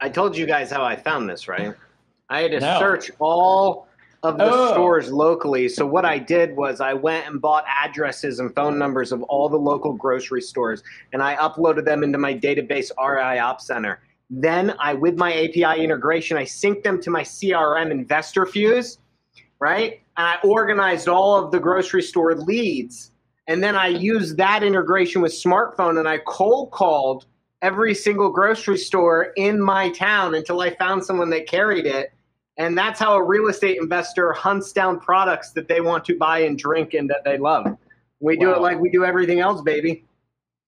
I told you guys how I found this, right? I had to No. search all of the Oh, stores locally. So what I did was I went and bought addresses and phone numbers of all the local grocery stores, and I uploaded them into my database RI Op Center. Then with my API integration, I synced them to my CRM Investor Fuse, right? And I organized all of the grocery store leads. And then I used that integration with smartphone and I cold called every single grocery store in my town until I found someone that carried it. And that's how a real estate investor hunts down products that they want to buy and drink and that they love. We do it wow. like we do everything else, baby.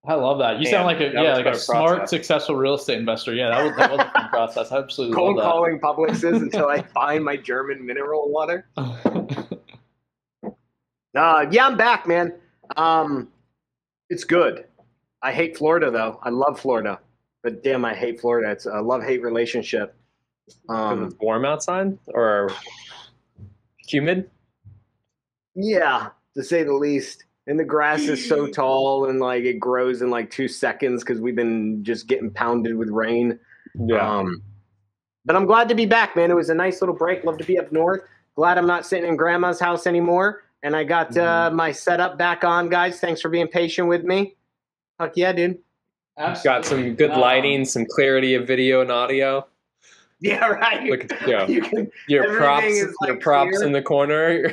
I love that. You sound Man, like a that was like quite a a smart, process. successful real estate investor. Yeah, that was a fun process. I absolutely Cold love calling Publixes until I find my German mineral water. that. Yeah, I'm back, man. Um, it's good. I hate Florida though. I love Florida, but damn, I hate Florida. It's a love-hate relationship. Because it's warm outside or humid. Yeah, to say the least. And the grass is so tall and like it grows in like 2 seconds because we've been just getting pounded with rain. Yeah. But I'm glad to be back, man. It was a nice little break. Love to be up north. Glad I'm not sitting in grandma's house anymore. And I got my setup back on, guys. Thanks for being patient with me. Fuck yeah, dude. Got some good lighting, some clarity of video and audio. Yeah, right. Look at You can, your props, everything is, like, your props clear. in the corner.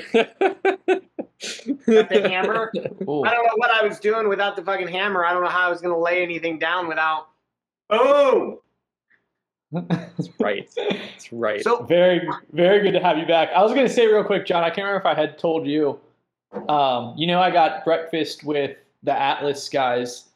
The hammer. Ooh. I don't know what I was doing without the fucking hammer. I don't know how I was going to lay anything down without. Boom. That's right. That's right. So Very, very good to have you back. I was going to say real quick, John, I can't remember if I had told you. I got breakfast with the Atlas guys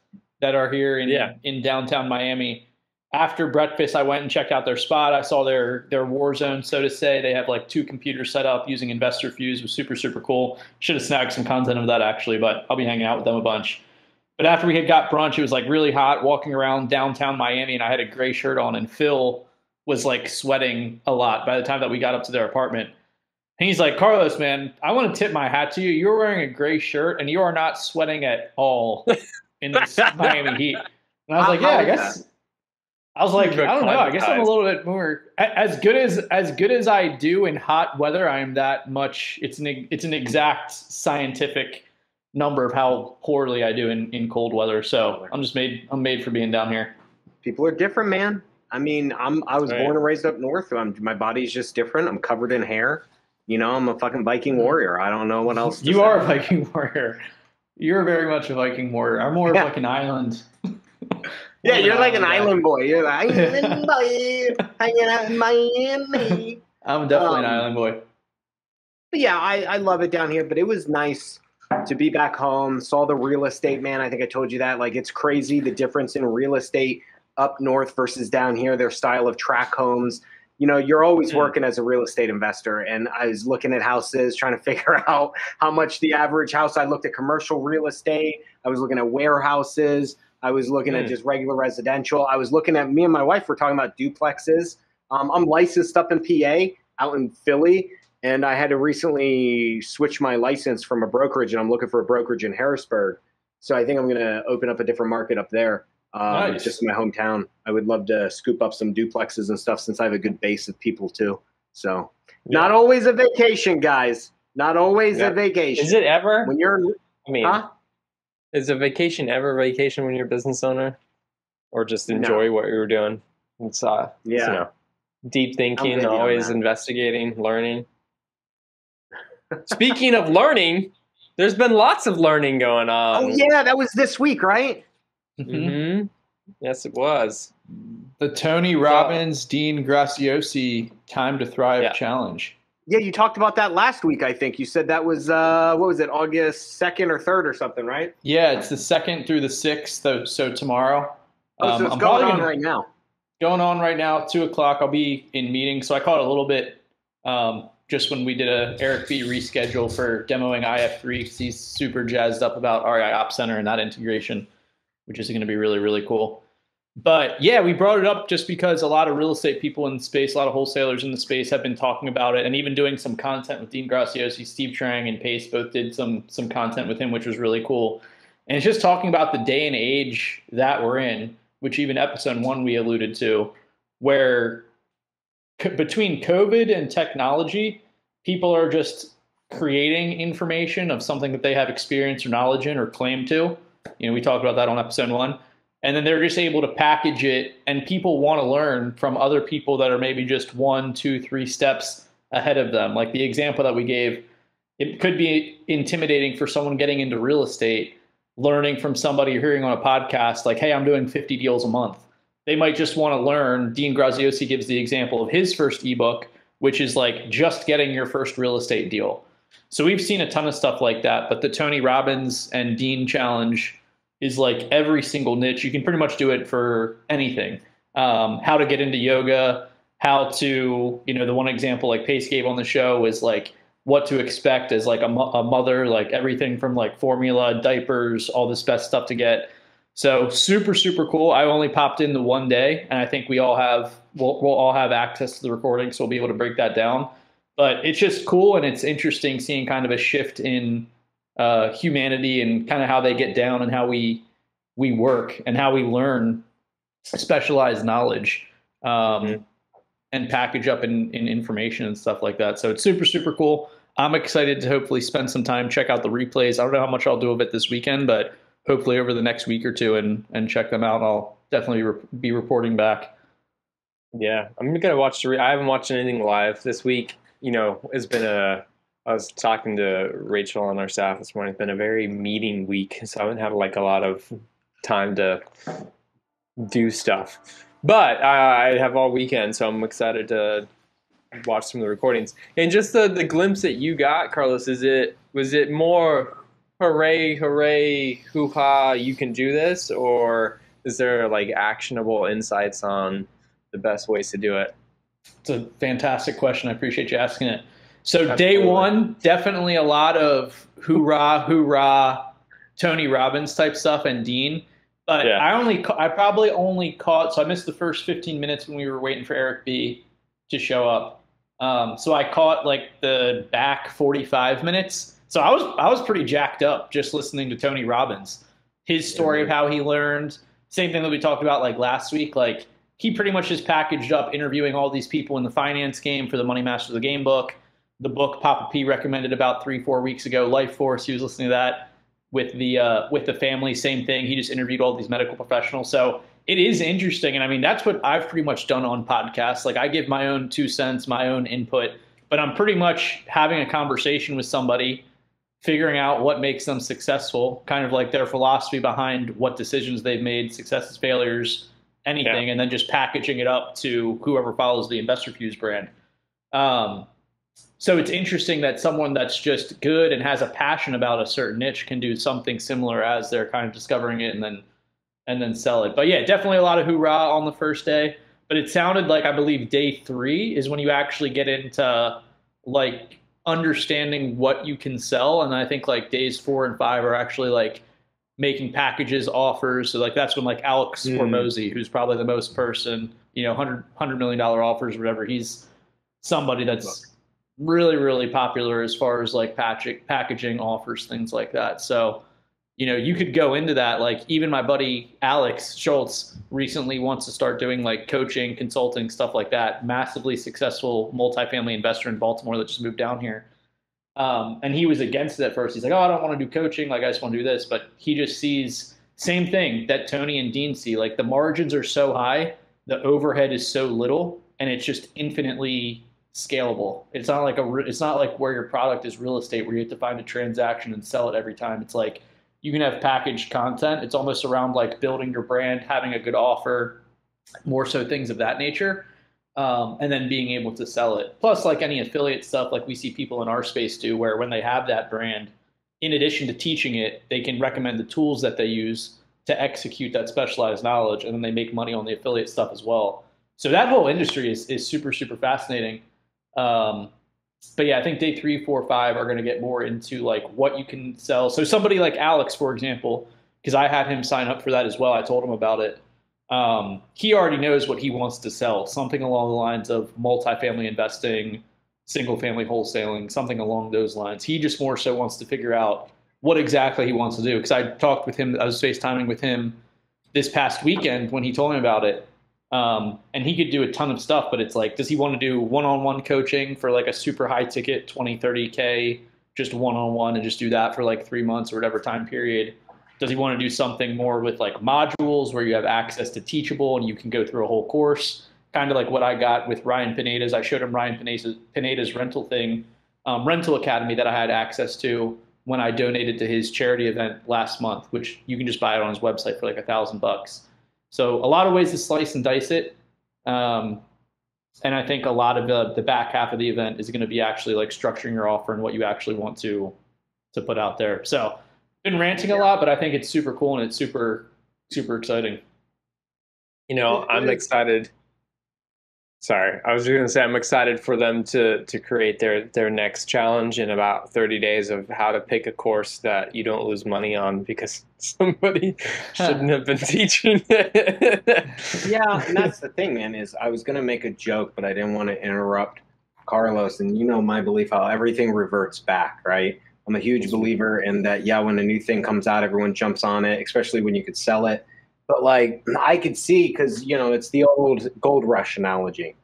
that are here in downtown Miami. After breakfast, I went and checked out their spot. I saw their war zone, so to say. They have like 2 computers set up using Investor Fuse. It was super, super cool. Should have snagged some content of that actually, but I'll be hanging out with them a bunch. But after we had got brunch, it was like really hot walking around downtown Miami, and I had a gray shirt on, and Phil was like sweating a lot by the time that we got up to their apartment. And he's like, Carlos, man, I want to tip my hat to you. You're wearing a gray shirt, and you are not sweating at all in this Miami heat. And I was like, yeah, I guess. I was like, I don't know. I guess I'm a little bit more as good as I do in hot weather. I am that much. It's an exact scientific number of how poorly I do in cold weather. So I'm made for being down here. people are different, man. I mean, I was born and raised up north. My body's just different. I'm covered in hair. I'm a fucking Viking warrior. I don't know what else to say. You are a Viking warrior. You're very much a Viking warrior. I'm more of like an island. Yeah, you're like an island boy. You're like island boy hanging out in Miami. I'm definitely an island boy. But yeah, I love it down here. But it was nice to be back home. Saw the real estate, man. I think I told you that. Like, it's crazy the difference in real estate up north versus down here. Their style of track homes. You're always working as a real estate investor. And I was looking at houses, trying to figure out how much the average house. I looked at commercial real estate. I was looking at warehouses. I was looking at just regular residential. I was looking at, me and my wife were talking about duplexes. I'm licensed up in PA, out in Philly, and I had to recently switch my license from a brokerage, and I'm looking for a brokerage in Harrisburg. So I think I'm going to open up a different market up there, Nice. just in my hometown. I would love to scoop up some duplexes and stuff since I have a good base of people too. So not always a vacation, guys. Not always a vacation. Is it ever? When you're, Is a vacation ever a vacation when you're a business owner? Or just enjoy what you're doing? It's deep thinking, always investigating, learning. Speaking of learning, there's been lots of learning going on. Oh yeah, that was this week, right? Mm-hmm. Yes, it was. The Tony Robbins, Dean Graziosi Time to Thrive Challenge. Yeah, you talked about that last week, I think. You said that was, what was it, August 2nd or 3rd or something, right? Yeah, it's the 2nd through the 6th, so tomorrow. So it's going on right now. Going on right now, 2 o'clock. I'll be in meetings. So I caught a little bit just when we did a Eric B reschedule for demoing IF3 because he's super jazzed up about REI Op Center and that integration, which is going to be really, really cool. But yeah, we brought it up just because a lot of real estate people in the space, a lot of wholesalers in the space have been talking about it and even doing some content with Dean Graziosi. Steve Trang and Pace both did some content with him, which was really cool. And it's just talking about the day and age that we're in, which even episode 1 we alluded to. where between COVID and technology, people are just creating information of something that they have experience or knowledge in or claim to. We talked about that on episode 1. And then they're just able to package it, and people want to learn from other people that are maybe just 1, 2, 3 steps ahead of them. Like the example that we gave, it could be intimidating for someone getting into real estate, learning from somebody you're hearing on a podcast, like, hey, I'm doing 50 deals a month. They might just want to learn. Dean Graziosi gives the example of his first ebook, which is like just getting your first real estate deal. So we've seen a ton of stuff like that, but the Tony Robbins and Dean challenge is like every single niche. You can pretty much do it for anything. How to get into yoga, how to, the one example like Pace gave on the show is like what to expect as like a mother, like everything from like formula, diapers, all this best stuff to get. So super, super cool. I only popped in the one day, and I think we'll all have access to the recording, so we'll be able to break that down. But it's just cool, and it's interesting seeing kind of a shift in humanity and kind of how they get down and how we work and how we learn specialized knowledge and package up in information and stuff like that. So it's super, super cool. I'm excited to hopefully spend some time, check out the replays. I don't know how much I'll do of it this weekend, but hopefully over the next week or two and check them out. I'll definitely be reporting back. Yeah, I'm going to watch I haven't watched anything live this week. It's been I was talking to Rachel on our staff this morning. It's been a very meeting week, so I haven't had like a lot of time to do stuff. But I have all weekend, so I'm excited to watch some of the recordings. And just the glimpse that you got, Carlos, was it more hooray, hooray, hoo-ha, you can do this? Or is there like actionable insights on the best ways to do it? It's a fantastic question. I appreciate you asking it. So Absolutely. Day one, definitely a lot of hoorah, hoorah, Tony Robbins type stuff and Dean. But yeah. I probably only caught, so I missed the first 15 minutes when we were waiting for Eric B to show up. So I caught like the back 45 minutes. So I was pretty jacked up just listening to Tony Robbins, his story of how he learned. Same thing that we talked about like last week. Like he pretty much just packaged up interviewing all these people in the finance game for the Money Master of the Game book. The book Papa P recommended about 3-4 weeks ago, Life Force. He was listening to that with the family. Same thing. He just interviewed all these medical professionals. So it is interesting. And I mean, that's what I've pretty much done on podcasts. Like I give my own 2 cents, my own input, but I'm pretty much having a conversation with somebody, figuring out what makes them successful, kind of like their philosophy behind what decisions they've made, successes, failures, anything, and then just packaging it up to whoever follows the Investor Fuse brand. So it's interesting that someone that's just good and has a passion about a certain niche can do something similar as they're kind of discovering it and then sell it. But yeah, definitely a lot of hoorah on the first day. But it sounded like, I believe day 3 is when you actually get into like understanding what you can sell. And I think like days 4 and 5 are actually like making packages, offers. So like that's when like Alex Hormozy, who's probably the most person, $100 million offers, whatever. He's somebody that's really, really popular as far as like packaging offers, things like that. So, you could go into that. Like even my buddy Alex Schultz recently wants to start doing like coaching, consulting, stuff like that. Massively successful multifamily investor in Baltimore that just moved down here. And he was against it at first. He's like, oh, I don't want to do coaching. Like I just want to do this. But he just sees same thing that Tony and Dean see. Like the margins are so high, the overhead is so little, and it's just infinitely scalable. It's not like where your product is real estate where you have to find a transaction and sell it every time. It's like you can have packaged content. It's almost around like building your brand, having a good offer, more so things of that nature, and then being able to sell it. Plus, like any affiliate stuff, like we see people in our space do, where when they have that brand, in addition to teaching it, they can recommend the tools that they use to execute that specialized knowledge, and then they make money on the affiliate stuff as well. So that whole industry is super, super fascinating. But yeah, I think day 3, 4, 5 are going to get more into like what you can sell. So somebody like Alex, for example, because I had him sign up for that as well. I told him about it. He already knows what he wants to sell, something along the lines of multifamily investing, single family wholesaling, something along those lines. He just more so wants to figure out what exactly he wants to do. Because I talked with him, I was FaceTiming with him this past weekend when he told me about it. And he could do a ton of stuff, but it's like, does he want to do one-on-one coaching for like a super high ticket 20, 30K, just one-on-one and just do that for like 3 months or whatever time period? Does he want to do something more with like modules where you have access to Teachable and you can go through a whole course? Kind of like what I got with Ryan Pineda's. I showed him Ryan Pineda's rental thing, rental academy that I had access to when I donated to his charity event last month, which you can just buy it on his website for like $1,000. So a lot of ways to slice and dice it. And I think a lot of the back half of the event is going to be actually like structuring your offer and what you actually want to put out there. So been ranting a lot, but I think it's super cool and it's super, super exciting. You know, I'm excited. Sorry, I was going to say I'm excited for them to create their next challenge in about 30 days of how to pick a course that you don't lose money on because somebody shouldn't have been teaching it. Yeah, and that's the thing, man, is I was going to make a joke, but I didn't want to interrupt Carlos. And you know my belief how everything reverts back, right? I'm a huge believer in that, yeah, when a new thing comes out, everyone jumps on it, especially when you could sell it. But like I could see, because you know it's the old gold rush analogy.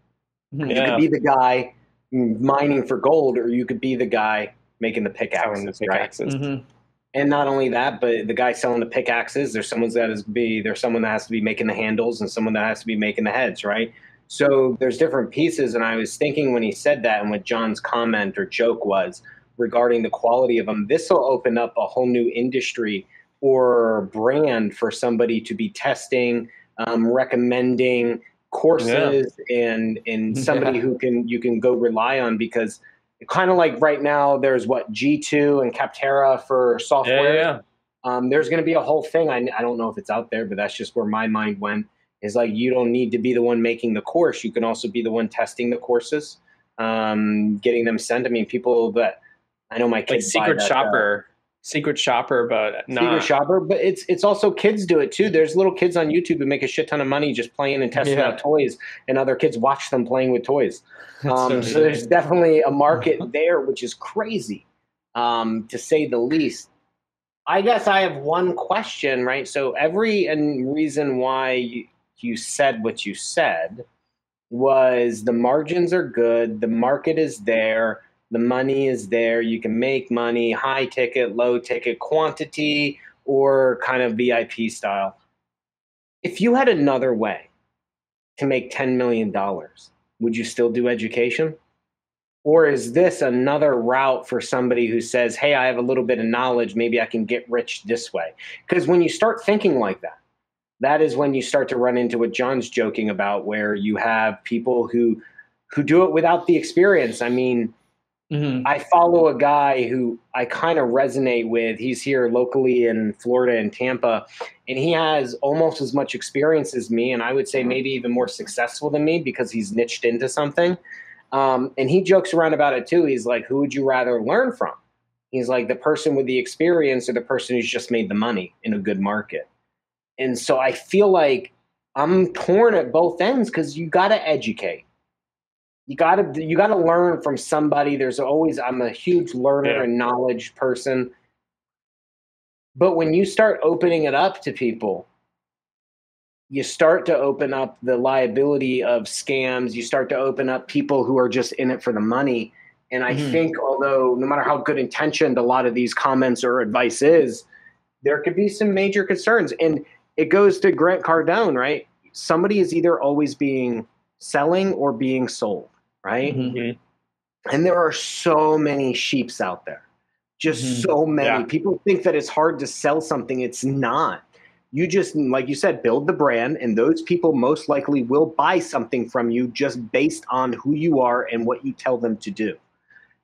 Yeah. You could be the guy mining for gold, or you could be the guy making the pickaxes. Right? Mm-hmm. And not only that, but the guy selling the pickaxes, there's someone that has to be making the handles, and someone that has to be making the heads, right? So there's different pieces. And I was thinking when he said that, and what John's comment or joke was regarding the quality of them, this will open up a whole new industry or brand for somebody to be testing, recommending courses, and somebody who you can go rely on, because kind of like right now there's what G2 and Capterra for software. There's going to be a whole thing. I don't know if it's out there, but that's just where my mind went, is like you don't need to be the one making the course. You can also be the one testing the courses, getting them sent. I mean, people that I know my kids like Secret Shopper, but not Secret Shopper, but it's also kids do it too. There's little kids on YouTube who make a shit ton of money just playing and testing out toys, and other kids watch them playing with toys. So there's definitely a market there, which is crazy, to say the least. I guess I have one question, right? So reason why you said what you said was the margins are good, the market is there, the money is there. You can make money, high ticket, low ticket, quantity, or kind of VIP style. If you had another way to make $10 million, would you still do education? Or is this another route for somebody who says, hey, I have a little bit of knowledge, maybe I can get rich this way? Because when you start thinking like that, that is when you start to run into what John's joking about, where you have people who do it without the experience. I mean, I follow a guy who I kind of resonate with. He's here locally in Florida and Tampa, and he has almost as much experience as me, and I would say maybe even more successful than me because he's niched into something. And he jokes around about it too. He's like, who would you rather learn from? He's like, the person with the experience or the person who's just made the money in a good market. And so I feel like I'm torn at both ends, because you got to educate. You got to learn from somebody. I'm a huge learner and knowledge person. But when you start opening it up to people, you start to open up the liability of scams. You start to open up people who are just in it for the money. And I think, although no matter how good intentioned a lot of these comments or advice is, there could be some major concerns. And it goes to Grant Cardone, right? Somebody is either always selling or being sold. Right? And there are so many sheeps out there, just so many. People think that it's hard to sell something. It's not. You just, like you said, build the brand, and those people most likely will buy something from you just based on who you are and what you tell them to do.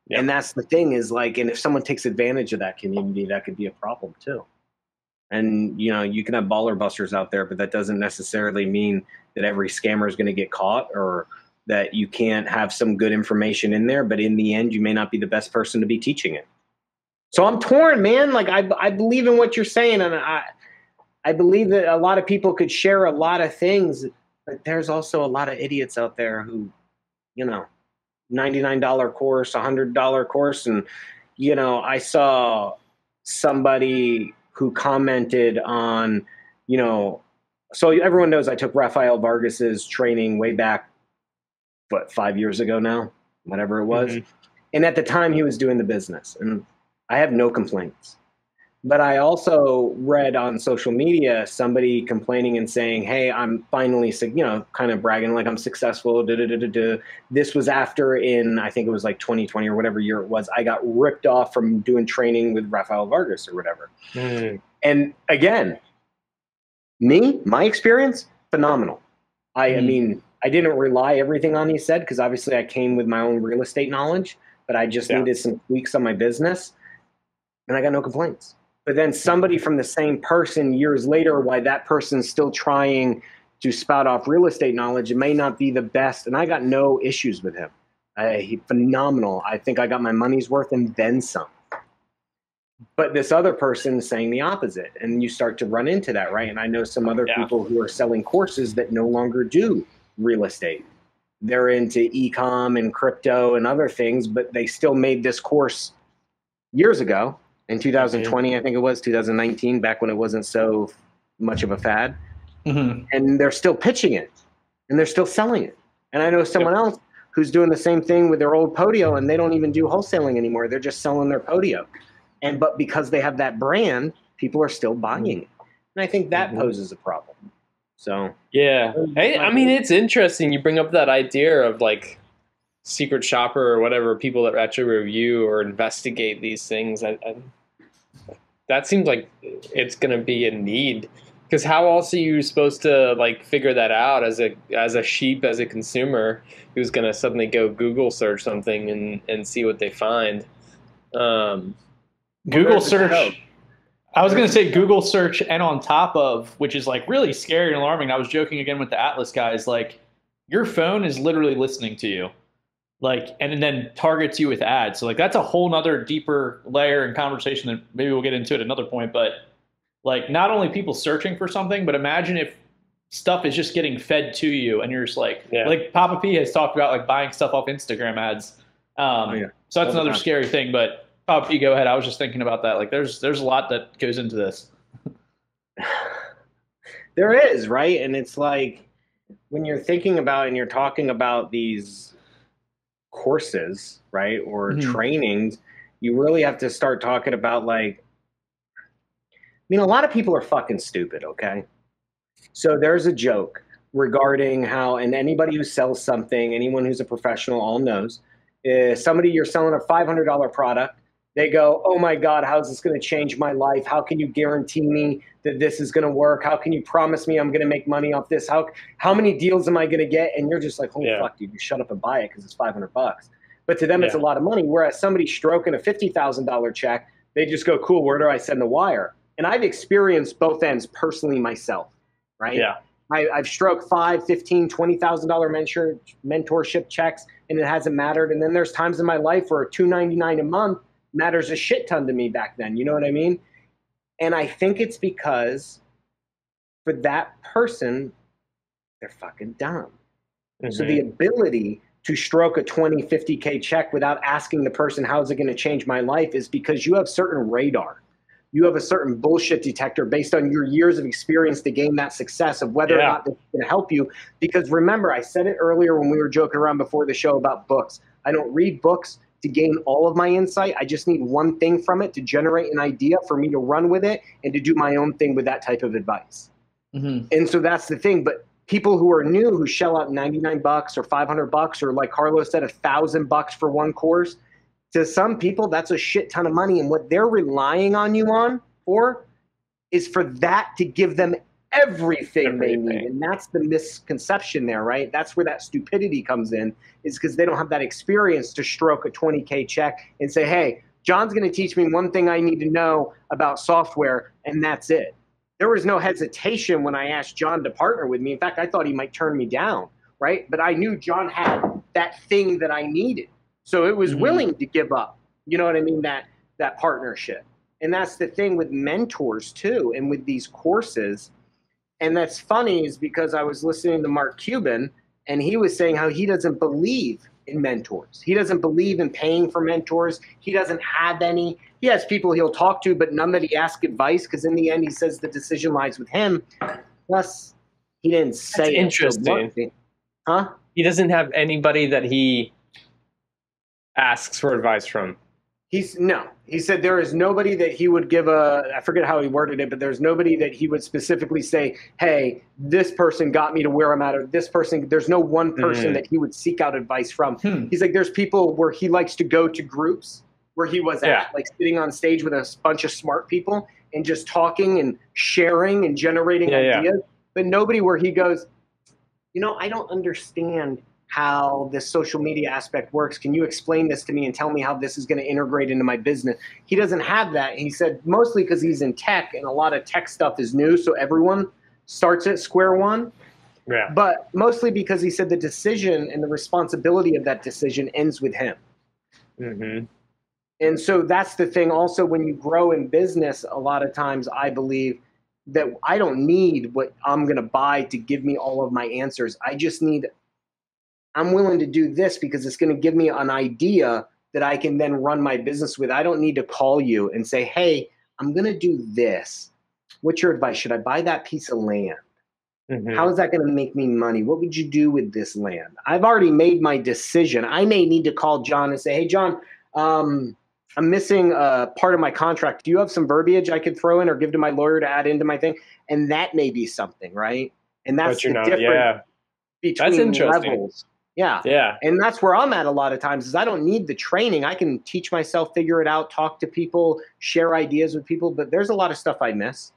And that's the thing, is like, and if someone takes advantage of that community, that could be a problem too. And, you know, you can have baller busters out there, but that doesn't necessarily mean that every scammer is going to get caught, or that you can't have some good information in there, but in the end, you may not be the best person to be teaching it. So I'm torn, man. Like I believe in what you're saying, and I believe that a lot of people could share a lot of things, but there's also a lot of idiots out there who, you know, $99 course, $100 course. And, you know, I saw somebody who commented on, you know, So everyone knows I took Rafael Vargas's training way back, 5 years ago now, whatever it was. Mm-hmm. And at the time he was doing the business, and I have no complaints. But I also read on social media somebody complaining and saying, hey, I'm finally, kind of bragging like I'm successful. This was after I think it was like 2020 or whatever year it was, I got ripped off from doing training with Rafael Vargas or whatever. Mm. And again, my experience, phenomenal. I mean, I didn't rely everything on he said, because obviously I came with my own real estate knowledge, but I just needed some tweaks on my business, and I got no complaints. But then somebody from the same person years later, why that person's still trying to spout off real estate knowledge, it may not be the best, and I got no issues with him. He's phenomenal. I think I got my money's worth and then some. But this other person is saying the opposite, and you start to run into that, right? And I know some other people who are selling courses that no longer do real estate. They're into e-com and crypto and other things, but they still made this course years ago. In 2020, I think it was 2019, back when it wasn't so much of a fad. Mm-hmm. And they're still pitching it, and they're still selling it. And I know someone else who's doing the same thing with their old Podio, and they don't even do wholesaling anymore. They're just selling their Podio. But because they have that brand, people are still buying it. And I think that poses a problem. So yeah. Hey, I mean, it's interesting. You bring up that idea of like secret shopper or whatever, people that actually review or investigate these things. That seems like it's going to be a need, because how else are you supposed to like figure that out as a sheep, as a consumer who's going to suddenly go Google search something and see what they find? Google search. I was going to say Google search, and on top of, which is like really scary and alarming. I was joking again with the Atlas guys, like your phone is literally listening to you. Like, and then targets you with ads. So like, that's a whole nother deeper layer and conversation that maybe we'll get into at another point. But like, not only people searching for something, but imagine if stuff is just getting fed to you and you're just like Papa P has talked about like buying stuff off Instagram ads. So that's another scary thing, but Papa P, go ahead. I was just thinking about that. Like there's a lot that goes into this. There is, right? And it's like, when you're thinking about and you're talking about these courses, right, or trainings, you really have to start talking about like, I mean, a lot of people are fucking stupid, okay? So there's a joke regarding how, and anybody who sells something, anyone who's a professional all knows, somebody, you're selling a $500 product, they go, oh my God, how's this going to change my life? How can you guarantee me that this is going to work? How can you promise me I'm going to make money off this? How many deals am I going to get? And you're just like, holy fuck, dude, you shut up and buy it because it's $500. But to them, it's a lot of money. Whereas somebody stroking a $50,000 check, they just go, cool, where do I send the wire? And I've experienced both ends personally myself, right? Yeah. I've stroked $5,000, $15,000, $20,000 mentorship checks, and it hasn't mattered. And then there's times in my life where $299 a month matters a shit ton to me back then. You know what I mean? And I think it's because for that person, they're fucking dumb. Mm-hmm. So the ability to stroke a 20, 50K check without asking the person, how's it going to change my life, is because you have certain radar. You have a certain bullshit detector based on your years of experience to gain that success of whether or not this is going to help you. Because remember, I said it earlier when we were joking around before the show about books. I don't read books to gain all of my insight. I just need one thing from it to generate an idea for me to run with it and to do my own thing with that type of advice. Mm-hmm. And so that's the thing. But people who are new, who shell out $99 or $500, or like Carlos said, $1,000 for one course, to some people, that's a shit ton of money. And what they're relying on you on for is for that to give them everything they need. And that's the misconception there, right? That's where that stupidity comes in, is because they don't have that experience to stroke a 20K check and say, hey, John's going to teach me one thing I need to know about software, and that's it. There was no hesitation when I asked John to partner with me. In fact, I thought he might turn me down, right? But I knew John had that thing that I needed. So it was willing to give up, you know what I mean, that partnership. And that's the thing with mentors too, and with these courses. And that's funny, is because I was listening to Mark Cuban, and he was saying how he doesn't believe in mentors. He doesn't believe in paying for mentors. He doesn't have any. He has people he'll talk to, but none that he asks advice, because in the end, he says the decision lies with him. Plus, He didn't say That's interesting. Huh? He doesn't have anybody that he asks for advice from. He said there is nobody that he would give I forget how he worded it, but there's nobody that he would specifically say, hey, this person got me to where I'm at, or this person, there's no one person that he would seek out advice from. He's like, there's people where he likes to go to groups where he was at, like sitting on stage with a bunch of smart people and just talking and sharing and generating ideas, but nobody where he goes, I don't understand how this social media aspect works. Can you explain this to me and tell me how this is going to integrate into my business? He doesn't have that. He said mostly because he's in tech and a lot of tech stuff is new. So everyone starts at square one. Yeah. But mostly because he said the decision and the responsibility of that decision ends with him. Mm-hmm. And so that's the thing. Also, when you grow in business, a lot of times I believe that I don't need what I'm going to buy to give me all of my answers. I'm willing to do this because it's going to give me an idea that I can then run my business with. I don't need to call you and say, hey, I'm going to do this. What's your advice? Should I buy that piece of land? Mm-hmm. How is that going to make me money? What would you do with this land? I've already made my decision. I may need to call John and say, hey, John, I'm missing part of my contract. Do you have some verbiage I could throw in or give to my lawyer to add into my thing? And that may be something, right? And that's the difference between levels. Yeah. Yeah. And that's where I'm at a lot of times is I don't need the training. I can teach myself, figure it out, talk to people, share ideas with people, but there's a lot of stuff I miss.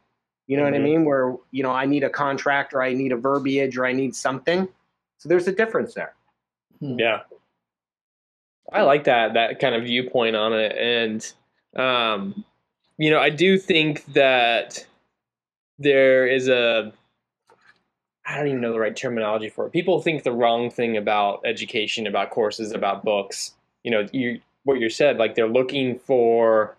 You know what I mean? Where, I need a contract or I need a verbiage or I need something. So there's a difference there. Yeah. I like that kind of viewpoint on it. And, I do think that there is I don't even know the right terminology for it. People think the wrong thing about education, about courses, about books. What you said, like they're looking for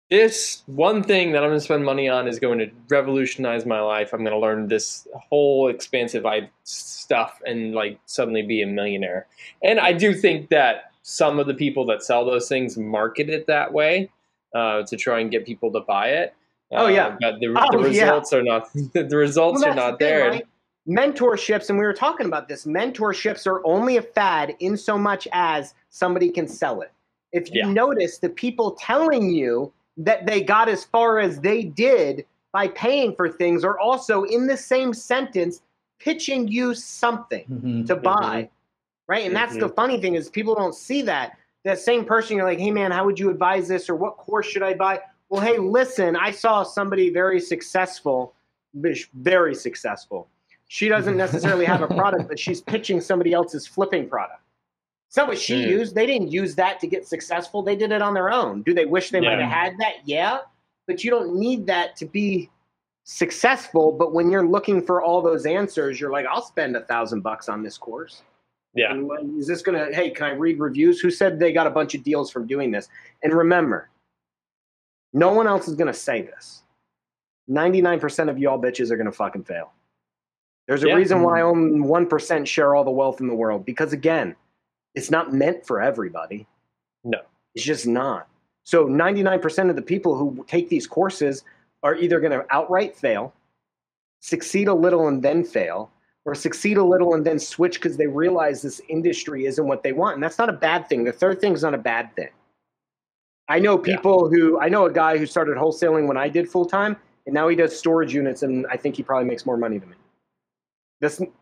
this one thing that I'm going to spend money on is going to revolutionize my life. I'm going to learn this whole expansive stuff and like suddenly be a millionaire. And I do think that some of the people that sell those things market it that way to try and get people to buy it. But the results are not. The results are not there. Right? Mentorships, and we were talking about this, mentorships are only a fad in so much as somebody can sell it. If you notice, the people telling you that they got as far as they did by paying for things are also in the same sentence pitching you something to buy, right? And that's the funny thing is people don't see that. That same person, you're like, hey, man, how would you advise this? Or what course should I buy? Well, hey, listen, I saw somebody very successful. She doesn't necessarily have a product, but she's pitching somebody else's flipping product. It's not what she used. They didn't use that to get successful. They did it on their own. Do they wish they might have had that? Yeah. But you don't need that to be successful. But when you're looking for all those answers, you're like, I'll spend $1,000 on this course. Yeah. And is this going to, hey, can I read reviews? Who said they got a bunch of deals from doing this? And remember, no one else is going to say this. 99% of y'all bitches are going to fucking fail. There's a reason why only 1% share all the wealth in the world. Because again, it's not meant for everybody. No. It's just not. So 99% of the people who take these courses are either going to outright fail, succeed a little and then fail, or succeed a little and then switch because they realize this industry isn't what they want. And that's not a bad thing. The third thing is not a bad thing. I know I know a guy who started wholesaling when I did full time, and now he does storage units, and I think he probably makes more money than me.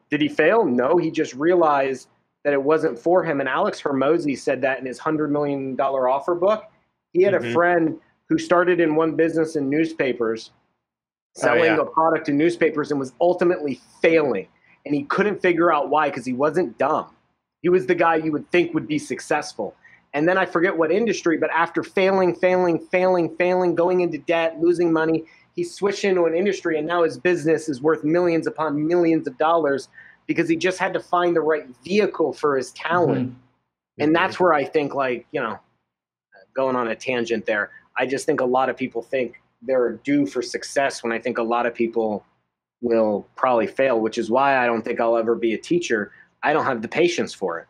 Did he fail? No, he just realized that it wasn't for him. And Alex Hormozy said that in his $100 million offer book. He had a friend who started in one business in newspapers, selling a product in newspapers, and was ultimately failing. And he couldn't figure out why, because he wasn't dumb. He was the guy you would think would be successful. And then I forget what industry, but after failing, going into debt, losing money, he switched into an industry, and now his business is worth millions upon millions of dollars because he just had to find the right vehicle for his talent. And that's where I think, like, going on a tangent there, I just think a lot of people think they're due for success when I think a lot of people will probably fail, which is why I don't think I'll ever be a teacher. I don't have the patience for it,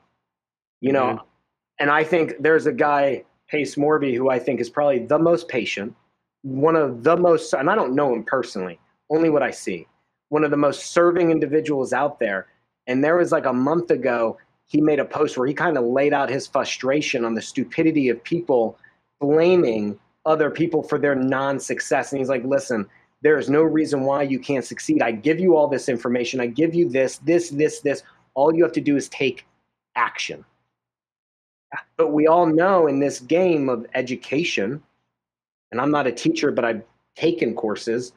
And I think there's a guy, Pace Morby, who I think is probably the most patient, one of the most, and I don't know him personally, only what I see. one of the most serving individuals out there. And there was like a month ago, he made a post where he kind of laid out his frustration on the stupidity of people blaming other people for their non-success. And he's like, listen, there is no reason why you can't succeed. I give you all this information. I give you this. All you have to do is take action. But we all know in this game of education, and I'm not a teacher, but I've taken courses,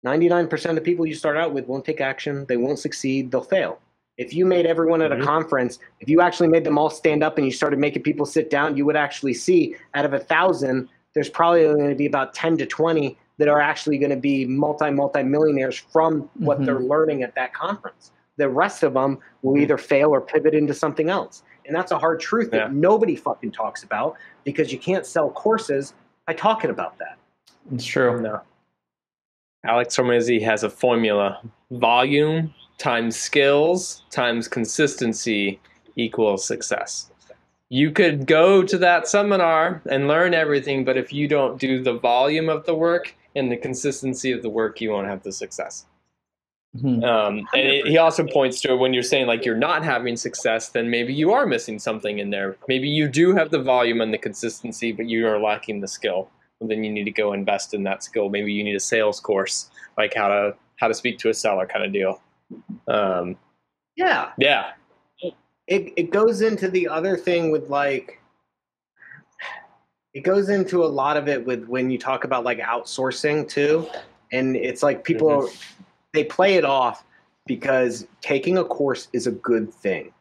99% of the people you start out with won't take action. They won't succeed. They'll fail. If you made everyone at a conference, if you actually made them all stand up and you started making people sit down, you would actually see out of 1,000, there's probably going to be about 10 to 20 that are actually going to be multi-millionaires from what they're learning at that conference. The rest of them will either fail or pivot into something else. And that's a hard truth that nobody fucking talks about, because you can't sell courses by talking about that. It's true. No. Alex Hormozi has a formula: volume times skills times consistency equals success. You could go to that seminar and learn everything, but if you don't do the volume of the work and the consistency of the work, you won't have the success. And he also points to it when you're saying like you're not having success, then maybe you are missing something in there. Maybe you do have the volume and the consistency, but you are lacking the skill. And then you need to go invest in that skill. Maybe you need a sales course, like how to speak to a seller kind of deal. Yeah. It goes into the other thing with like, it goes into a lot of it with when you talk about like outsourcing too. And it's like people, they play it off because taking a course is a good thing.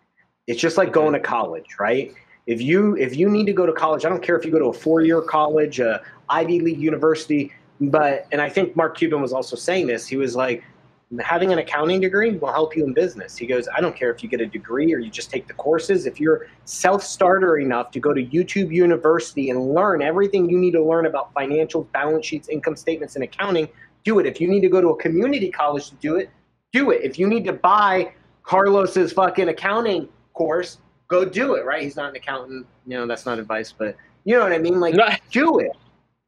It's just like going to college, right? If you need to go to college, I don't care if you go to a 4-year college, a Ivy League university, and I think Mark Cuban was also saying this. He was like, having an accounting degree will help you in business. He goes, I don't care if you get a degree or you just take the courses. If you're self-starter enough to go to YouTube University and learn everything you need to learn about financials, balance sheets, income statements, and accounting, do it. If you need to go to a community college to do it, do it. If you need to buy Carlos's fucking accounting course, go do it, right? He's not an accountant. You know, that's not advice, but you know what I mean? Like, do it.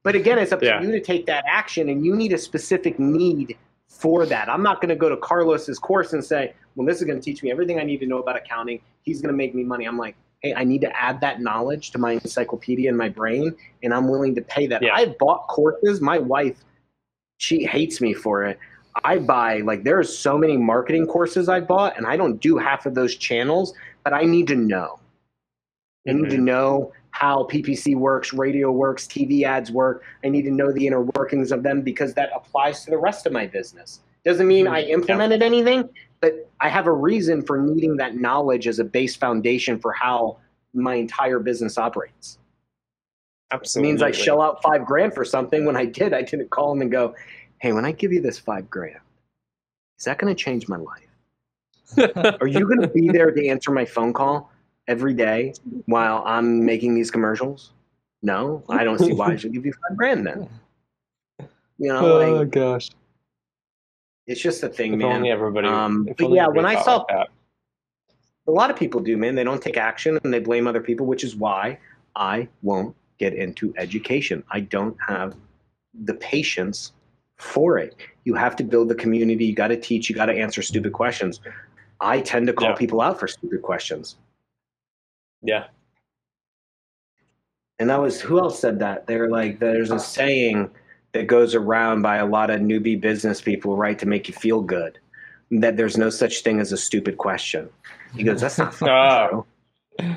But again, it's up to you to take that action, and you need a specific need for that. I'm not going to go to Carlos's course and say, well, this is going to teach me everything I need to know about accounting. He's going to make me money. I'm like, hey, I need to add that knowledge to my encyclopedia in my brain, and I'm willing to pay that. I've bought courses. My wife, she hates me for it. I buy, like, there's so many marketing courses I bought, and I don't do half of those channels, but I need to know. I need to know how PPC works, radio works, TV ads work. I need to know the inner workings of them because that applies to the rest of my business. Doesn't mean I implemented anything, but I have a reason for needing that knowledge as a base foundation for how my entire business operates. Absolutely. It means I shell out $5,000 for something. When I didn't call them and go, hey, when I give you this $5,000, is that going to change my life? Are you going to be there to answer my phone call every day while I'm making these commercials? No, I don't see why I should give you $5,000 then. You know, gosh, it's just a thing, if man. Only everybody. But yeah, when I saw like a lot of people do, man, they don't take action and they blame other people, which is why I won't get into education. I don't have the patience for it. You have to build the community. You got to teach. You got to answer stupid questions. I tend to call people out for stupid questions. Yeah. And that was, who else said that? They're like, there's a saying that goes around by a lot of newbie business people, right, to make you feel good, that there's no such thing as a stupid question. He goes, that's not fucking true.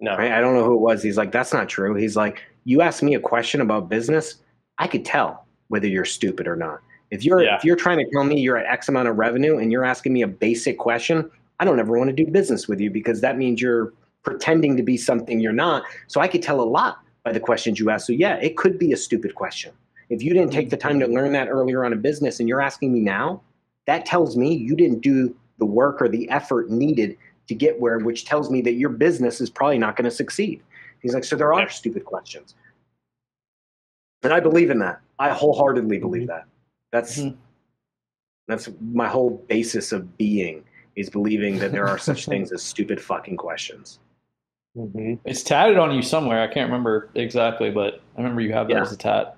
No. Right? I don't know who it was. He's like, that's not true. He's like, you ask me a question about business, I could tell whether you're stupid or not. If you're trying to tell me you're at X amount of revenue and you're asking me a basic question, I don't ever want to do business with you, because that means you're pretending to be something you're not. So I could tell a lot by the questions you ask. So yeah, it could be a stupid question. If you didn't take the time to learn that earlier on in business and you're asking me now, that tells me you didn't do the work or the effort needed to get where, which tells me that your business is probably not going to succeed. He's like, so there are stupid questions. And I believe in that. I wholeheartedly believe that. That's my whole basis of being, is believing that there are such things as stupid fucking questions. It's tatted on you somewhere. I can't remember exactly, but I remember you have that as a tat.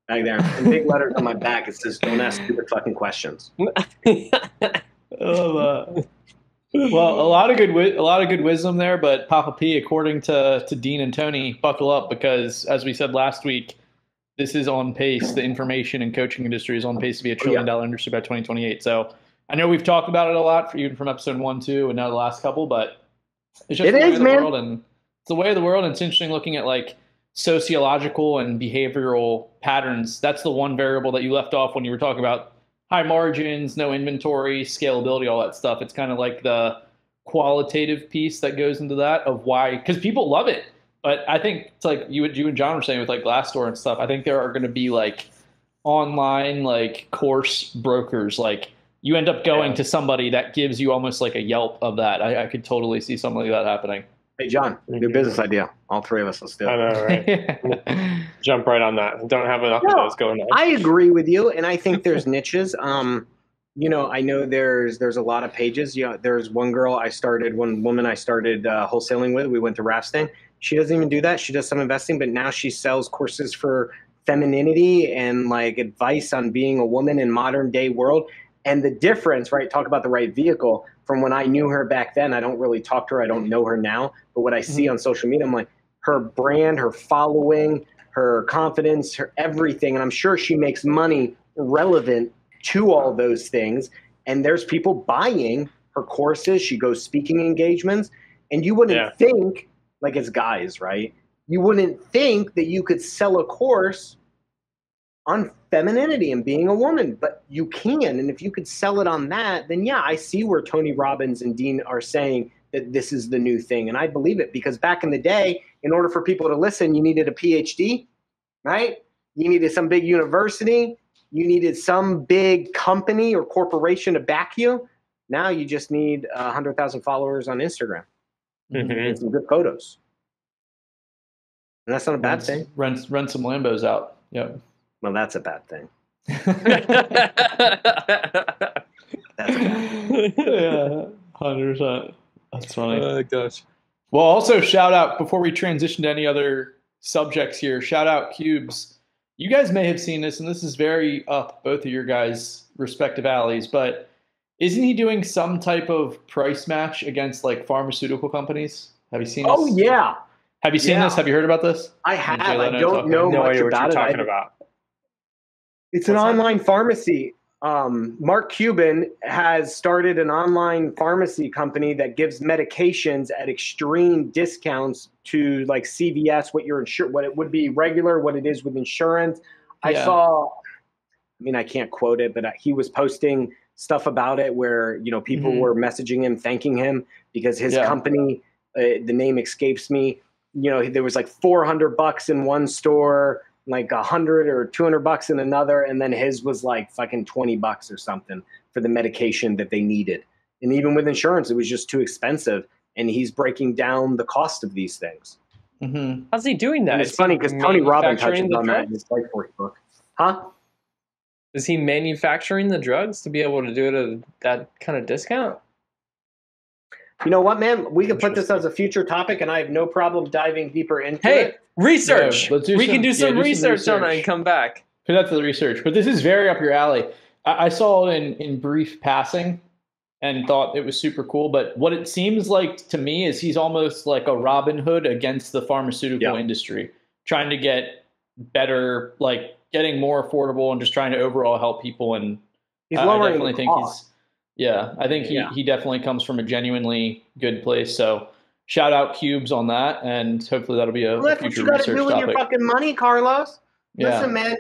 back there. In big letters on my back, it says, "Don't ask stupid fucking questions." Well, a lot of good wisdom there, but Papa P, according to Dean and Tony, buckle up because, as we said last week, this is on pace. The information and coaching industry is on pace to be $1 trillion industry by 2028. So I know we've talked about it a lot, even from episode 1, 2, and now the last couple, but it's just the way of the world, and it's the way of the world. And it's interesting looking at like sociological and behavioral patterns. That's the one variable that you left off when you were talking about high margins, no inventory, scalability, all that stuff. It's kind of like the qualitative piece that goes into that of why, because people love it. But I think it's like you and John were saying with like Glassdoor and stuff. I think there are going to be like online like course brokers. Like you end up going to somebody that gives you almost like a Yelp of that. I could totally see something like that happening. Hey, John, new business idea. All three of us, let's do it. I know, right? Jump right on that. Don't have enough of those going on. I agree with you, and I think there's niches. I know there's a lot of pages. There's one woman I started wholesaling with. We went to rafting. She doesn't even do that. She does some investing, but now she sells courses for femininity and like advice on being a woman in modern day world. And the difference, right? Talk about the right vehicle. From when I knew her back then, I don't really talk to her. I don't know her now. But what I see on social media, I'm like, her brand, her following, her confidence, her everything. And I'm sure she makes money relevant to all those things. And there's people buying her courses. She goes speaking engagements. And you wouldn't think, like it's guys, right? You wouldn't think that you could sell a course on femininity and being a woman, but you can. And if you could sell it on that, then yeah, I see where Tony Robbins and Dean are saying that this is the new thing. And I believe it because back in the day, in order for people to listen, you needed a PhD, right? You needed some big university. You needed some big company or corporation to back you. Now you just need 100,000 followers on Instagram and some good photos. And that's not a bad thing. Run some Lambos out. Yep. Well, that's a bad thing. That's yeah, 100%. That's funny. Oh, gosh. Well, also shout out, before we transition to any other subjects here, shout out Cubes. You guys may have seen this, and this is very up both of your guys' respective alleys, but isn't he doing some type of price match against like pharmaceutical companies? Have you seen this? Oh, yeah. Have you seen this? Have you heard about this? I have. I don't know much about it. Talking about. It's an online pharmacy. Mark Cuban has started an online pharmacy company that gives medications at extreme discounts to like CVS, what it would be regular, what it is with insurance. I saw, I can't quote it, but he was posting stuff about it where, people were messaging him, thanking him because his company, the name escapes me. There was like $400 in one store, like $100 or $200 in another, and then his was like fucking $20 or something for the medication that they needed. And even with insurance, it was just too expensive. And he's breaking down the cost of these things. Mm-hmm. How's he doing that? And it's funny because Tony Robbins touches on that in his Life Force book. Huh? Is he manufacturing the drugs to be able to do it at that kind of discount? You know what, man? We can put this as a future topic, and I have no problem diving deeper into it. Research. Yeah, we can do some research on it and come back. That's the research. But this is very up your alley. I saw it in brief passing and thought it was super cool. But what it seems like to me is he's almost like a Robin Hood against the pharmaceutical industry, trying to get better, like getting more affordable and just trying to overall help people. And he's lowering I definitely think cost. I think he definitely comes from a genuinely good place. So shout out Cubes on that, and hopefully that'll be a future research topic. That's what you got to do with your fucking money, Carlos. Yeah. Listen, man,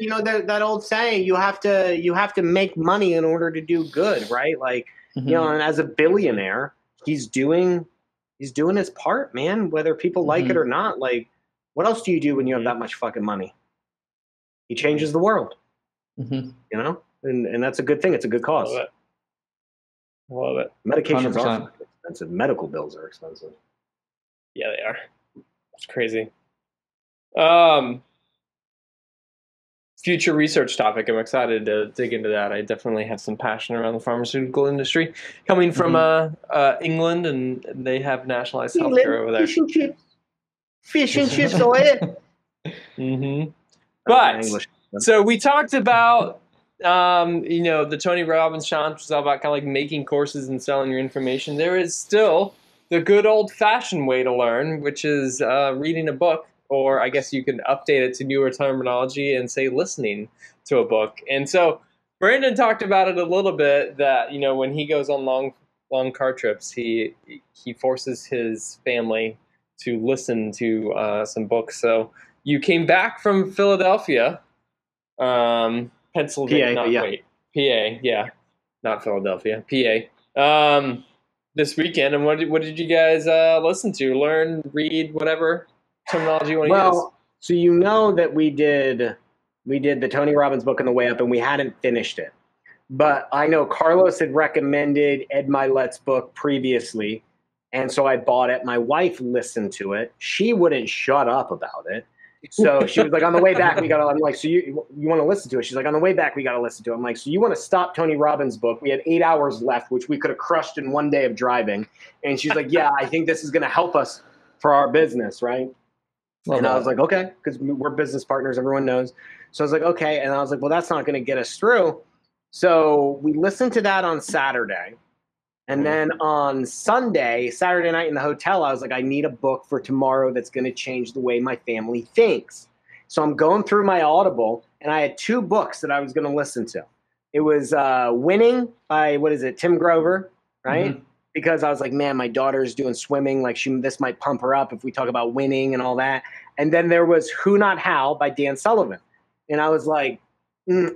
that old saying, you have to make money in order to do good, right? Like, and as a billionaire, he's doing his part, man, whether people like it or not. Like, what else do you do when you have that much fucking money? He changes the world, and that's a good thing. It's a good cause. Love it. Medications 100%. Are expensive. Medical bills are expensive. Yeah, they are. It's crazy. Future research topic. I'm excited to dig into that. I definitely have some passion around the pharmaceutical industry. Coming from England, and they have nationalized healthcare over there. Fish and chips oil. But So we talked about, the Tony Robbins challenge was all about kind of like making courses and selling your information. There is still the good old-fashioned way to learn, which is reading a book, or I guess you can update it to newer terminology and say listening to a book. And so Brandin talked about it a little bit, that when he goes on long car trips, he forces his family to listen to some books. So you came back from Philadelphia, Pennsylvania, not Philadelphia, PA, this weekend. And what did you guys listen to, learn, read, whatever terminology you want to use? So that we did the Tony Robbins book on the way up, and we hadn't finished it. But I know Carlos had recommended Ed Mylett's book previously, and so I bought it. My wife listened to it. She wouldn't shut up about it. So she was like, on the way back, I'm like, so you want to listen to it? She's like, on the way back, we got to listen to it. I'm like, so you want to stop Tony Robbins' book? We had 8 hours left, which we could have crushed in one day of driving. And she's like, yeah, I think this is going to help us for our business, right? And I was like, okay, because we're business partners, everyone knows. So I was like, okay. And I was like, well, that's not going to get us through. So we listened to that on Saturday. And then on Saturday night in the hotel, I was like, I need a book for tomorrow that's going to change the way my family thinks. So I'm going through my Audible, and I had 2 books that I was going to listen to. It was Winning by, Tim Grover, right? Mm-hmm. Because I was like, man, my daughter's doing swimming. Like, this might pump her up if we talk about winning and all that. And then there was Who Not How by Dan Sullivan. And I was like,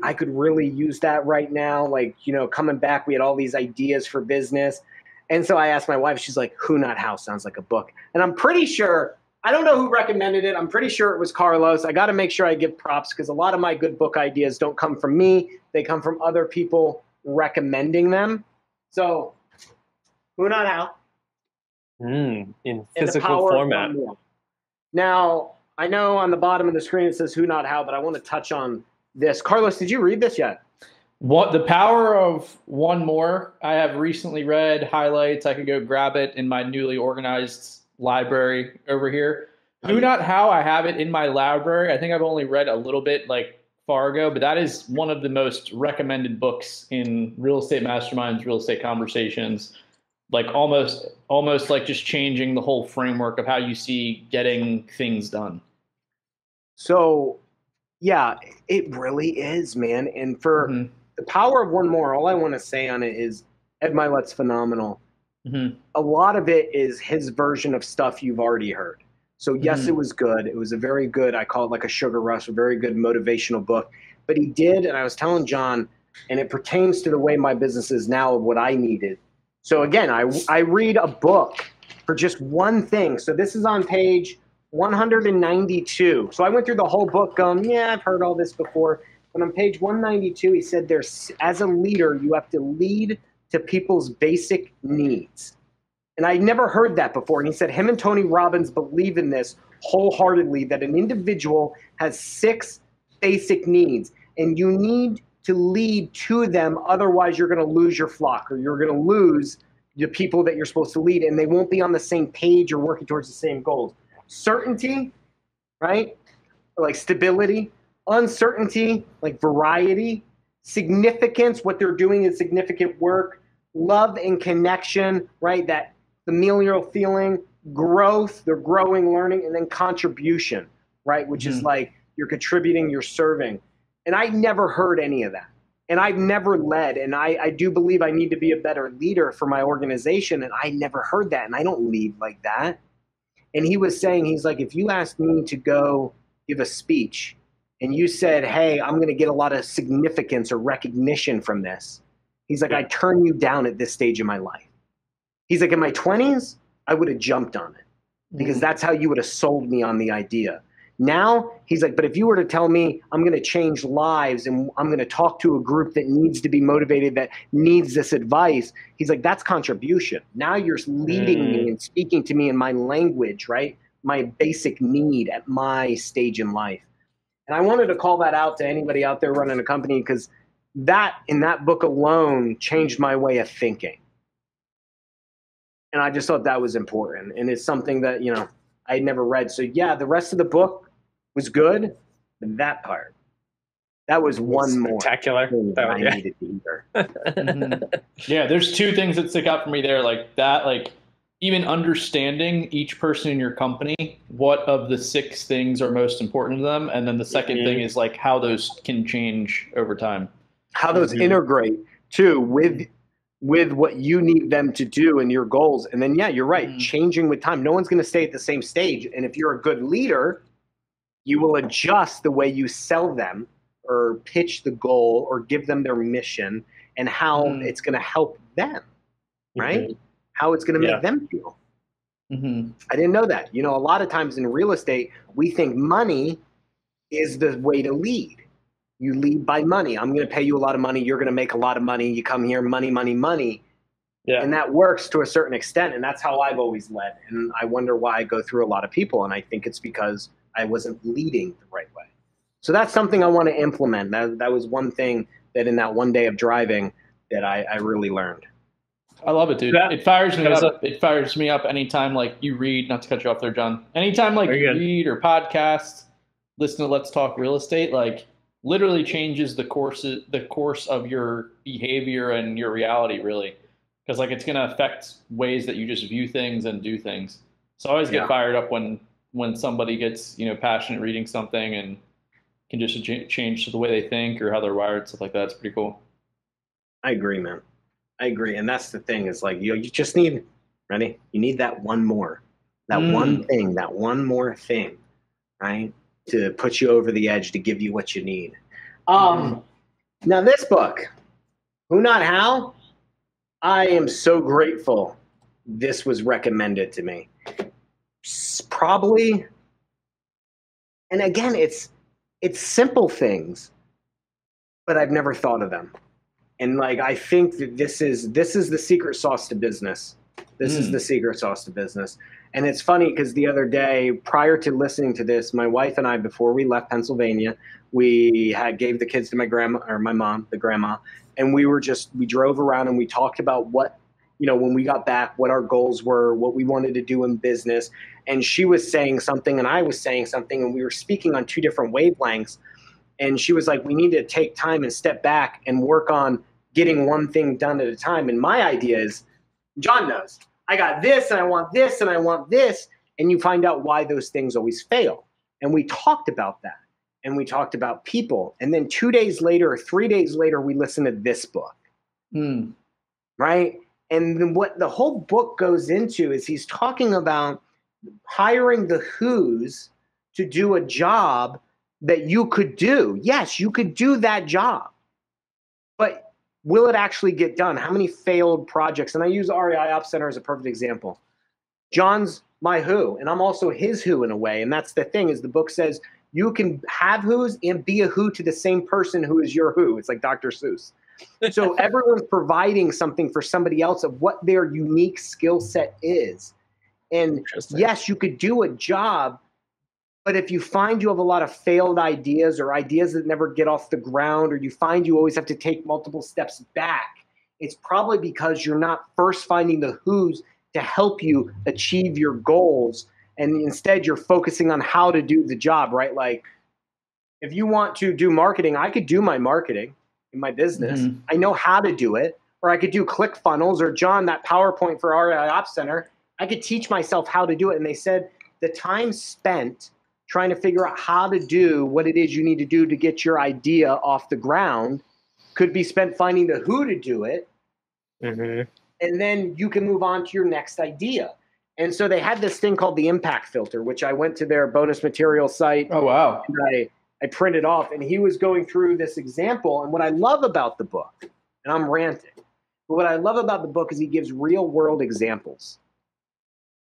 I could really use that right now. Like, coming back, we had all these ideas for business. And so I asked my wife, she's like, Who Not How sounds like a book. And I'm pretty sure, I don't know who recommended it. I'm pretty sure it was Carlos. I got to make sure I give props, because a lot of my good book ideas don't come from me. They come from other people recommending them. So Who Not How. In physical format. Now, I know on the bottom of the screen it says Who Not How, but I want to touch on this. Carlos, did you read this yet? The Power of One More. I have recently read highlights. I could go grab it in my newly organized library over here. Who Not How, I have it in my library. I think I've only read a little bit far ago, but that is one of the most recommended books in real estate masterminds, real estate conversations. Almost like just changing the whole framework of how you see getting things done. So, yeah, it really is, man. And for The Power of One More, all I want to say on it is Ed Mylett's phenomenal. Mm-hmm. A lot of it is his version of stuff you've already heard. So, yes, it was good. It was a very good, I call it like a sugar rush, a very good motivational book. But he did, and I was telling John, and it pertains to the way my business is now of what I needed. So, again, I read a book for just one thing. So this is on page 192. So I went through the whole book going, yeah, I've heard all this before. But on page 192, he said, as a leader, you have to lead to people's basic needs. And I never heard that before. And he said him and Tony Robbins believe in this wholeheartedly, that an individual has 6 basic needs, and you need to lead to them. Otherwise, you're going to lose your flock, or you're going to lose the people that you're supposed to lead, and they won't be on the same page or working towards the same goals. Certainty, right? Like stability. Uncertainty, like variety. Significance, what they're doing is significant work. Love and connection, right? That familial feeling. Growth, they're growing, learning. And then contribution, right? Which is like you're contributing, you're serving. And I never heard any of that. And I've never led. And I do believe I need to be a better leader for my organization. And I never heard that. And I don't lead like that. And he was saying, he's like, if you asked me to go give a speech and you said, hey, I'm going to get a lot of significance or recognition from this. He's like, I turn you down at this stage of my life. He's like, in my 20s, I would have jumped on it because that's how you would have sold me on the idea. Now, he's like, but if you were to tell me I'm going to change lives and I'm going to talk to a group that needs to be motivated, that needs this advice, he's like, that's contribution. Now you're leading me and speaking to me in my language, right? My basic need at my stage in life. And I wanted to call that out to anybody out there running a company, because that, in that book alone, changed my way of thinking. And I just thought that was important. And it's something that, I had never read. So yeah, the rest of the book was good, but that part That was one more spectacular thing that I needed to hear. Yeah, there's two things that stick out for me there, like that, like even understanding each person in your company, what of the 6 things are most important to them, and then the second thing is like how those can change over time. How those integrate too with what you need them to do and your goals. And then, yeah, you're right, changing with time. No one's going to stay at the same stage. And if you're a good leader, you will adjust the way you sell them or pitch the goal or give them their mission and how it's going to help them, right? How it's going to make them feel. I didn't know that. You know, a lot of times in real estate, we think money is the way to lead. You lead by money. I'm going to pay you a lot of money. You're going to make a lot of money. You come here, money, money, money. Yeah. And that works to a certain extent. And that's how I've always led. And I wonder why I go through a lot of people. And I think it's because I wasn't leading the right way. So that's something I want to implement. That was one thing that in that one day of driving that I really learned. I love it, dude. It fires me up. It fires me up anytime like you read, not to cut you off there, John. Anytime like you read or podcast, listen to Let's Talk Real Estate, like literally changes the course of your behavior and your reality, really. Because like it's going to affect ways that you just view things and do things. So I always get fired up when somebody gets, you know, passionate reading something and can just change the way they think or how they're wired, stuff like that. It's pretty cool. I agree, man. I agree. And that's the thing is like, you just need, ready? You need that one more, one thing, that one more thing, right? To put you over the edge, to give you what you need. Now this book, Who Not How, I am so grateful this was recommended to me. Probably, and again, it's simple things, but I've never thought of them. And like, I think that this is the secret sauce to business. This is the secret sauce to business. And it's funny because the other day, prior to listening to this, my wife and I, before we left Pennsylvania, we gave the kids to my mom, the grandma, and we drove around and we talked about what, you know, when we got back, what our goals were, what we wanted to do in business. And she was saying something and I was saying something, and we were speaking on 2 different wavelengths. And she was like, we need to take time and step back and work on getting one thing done at a time. And my idea is, John knows, I got this and I want this and I want this. And you find out why those things always fail. And we talked about that. And we talked about people. And then 2 days later or 3 days later, we listened to this book. Right? And then what the whole book goes into is he's talking about hiring the who's to do a job that you could do. Yes, you could do that job. But will it actually get done? How many failed projects? And I use REI Op Center as a perfect example. John's my who, and I'm also his who in a way. And that's the thing, is the book says you can have who's and be a who to the same person who is your who. It's like Dr. Seuss. So everyone's providing something for somebody else of what their unique skill set is. And yes, you could do a job, but if you find you have a lot of failed ideas or ideas that never get off the ground, or you find you always have to take multiple steps back, it's probably because you're not first finding the who's to help you achieve your goals. And instead you're focusing on how to do the job, right? Like if you want to do marketing, I could do my marketing in my business. I know how to do it. Or I could do ClickFunnels, or John, that PowerPoint for REI Op Center. I could teach myself how to do it. And they said the time spent trying to figure out how to do what it is you need to do to get your idea off the ground could be spent finding the who to do it. And then you can move on to your next idea. And so they had this thing called the impact filter, which I went to their bonus material site. Oh, wow. And I printed off, and he was going through this example. And what I love about the book, and I'm ranting, but what I love about the book is he gives real world examples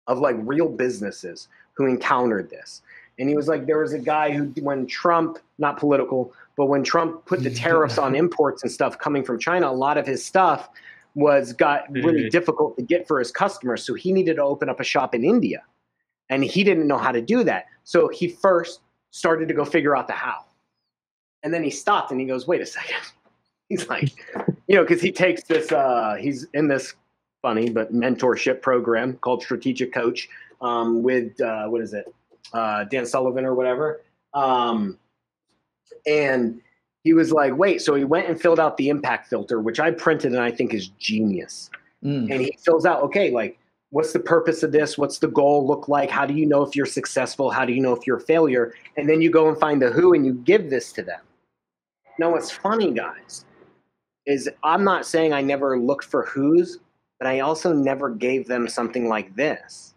of like real businesses who encountered this. And he was like, there was a guy who, when Trump, not political, but when Trump put the tariffs on imports and stuff coming from China, a lot of his stuff got really difficult to get for his customers. So he needed to open up a shop in India, and he didn't know how to do that. So he first started to go figure out the how. And then he stopped and he goes, wait a second. He's like, you know, because he takes this, he's in this funny but mentorship program called Strategic Coach with, Dan Sullivan or whatever. And he was like, wait, so he went and filled out the impact filter, which I printed and I think is genius. And he fills out, okay, like, what's the purpose of this? What's the goal look like? How do you know if you're successful? How do you know if you're a failure? And then you go and find the who and you give this to them. Now, what's funny, guys, is I'm not saying I never looked for who's, but I also never gave them something like this,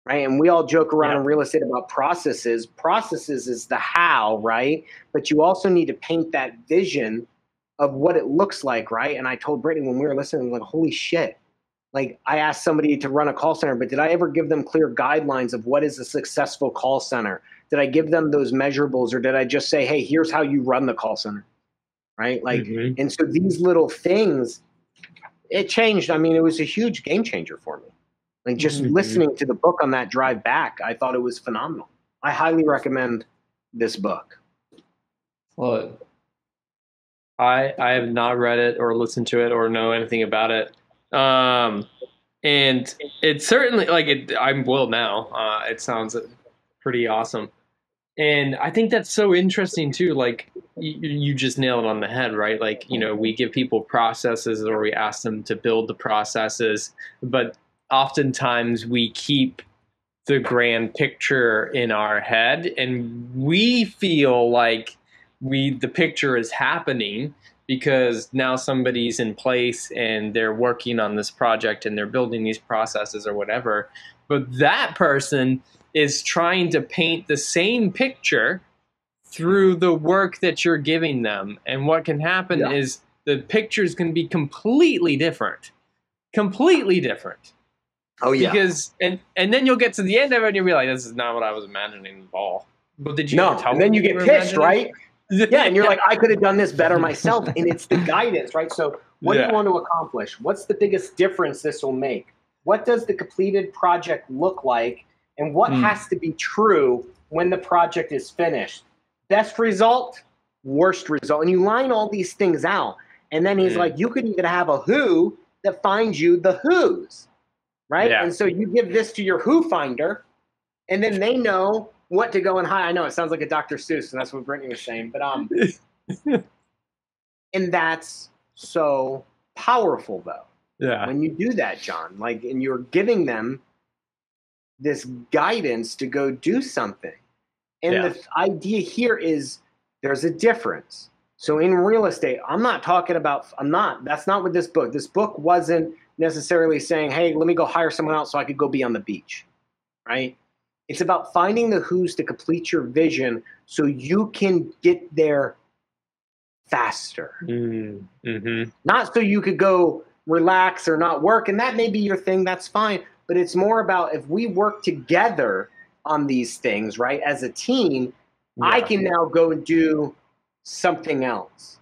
right? And we all joke around in real estate about processes. Processes is the how, right? But you also need to paint that vision of what it looks like, right? And I told Brittany when we were listening, like, holy shit. Like, I asked somebody to run a call center, but did I ever give them clear guidelines of what is a successful call center? Did I give them those measurables, or did I just say, hey, here's how you run the call center, right? Like, and so these little things, it changed. I mean, it was a huge game changer for me. Like, just listening to the book on that drive back, I thought it was phenomenal. I highly recommend this book. Well, I have not read it or listened to it or know anything about it. And it's certainly I will now. It sounds pretty awesome. And I think that's so interesting too. Like you just nailed it on the head, right? Like, we give people processes or we ask them to build the processes, but oftentimes we keep the grand picture in our head and we feel like the picture is happening because now somebody's in place and they're working on this project and they're building these processes or whatever. But that person is trying to paint the same picture through the work that you're giving them. And what can happen is the pictures can be completely different. Completely different. Oh, yeah. Because, and then you'll get to the end of it and you'll be like, this is not what I was imagining at all. But did you tell me? And then you get pissed, right? Yeah, and you're like, I could have done this better myself. And it's the guidance, right? So what do you want to accomplish? What's the biggest difference this will make? What does the completed project look like? And what has to be true when the project is finished? Best result, worst result. And you line all these things out. And then he's like, you could even have a who that finds you the who's, right? Yeah. And so you give this to your who finder, and then they know what to go and hire. I know it sounds like a Dr. Seuss, and that's what Brittany was saying, but and that's so powerful, though. Yeah. When you do that, John, like, and you're giving them this guidance to go do something. And the idea here is there's a difference. So in real estate, that's not what this book wasn't necessarily saying, hey, let me go hire someone else so I could go be on the beach, right? It's about finding the who's to complete your vision so you can get there faster. Not so you could go relax or not work. And that may be your thing. That's fine. But it's more about if we work together on these things, right, as a team, I can now go and do something else.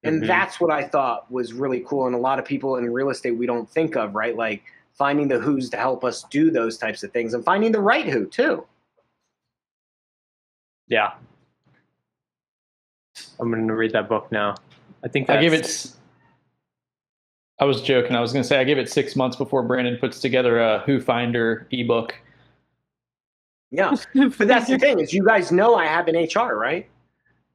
And that's what I thought was really cool. And a lot of people in real estate we don't think of, right? Like finding the who's to help us do those types of things and finding the right who too. Yeah. I'm going to read that book now. I think I was joking. I was going to say I give it 6 months before Brandin puts together a Who Finder ebook. Yeah, but that's the thing is you guys know I have an HR, right?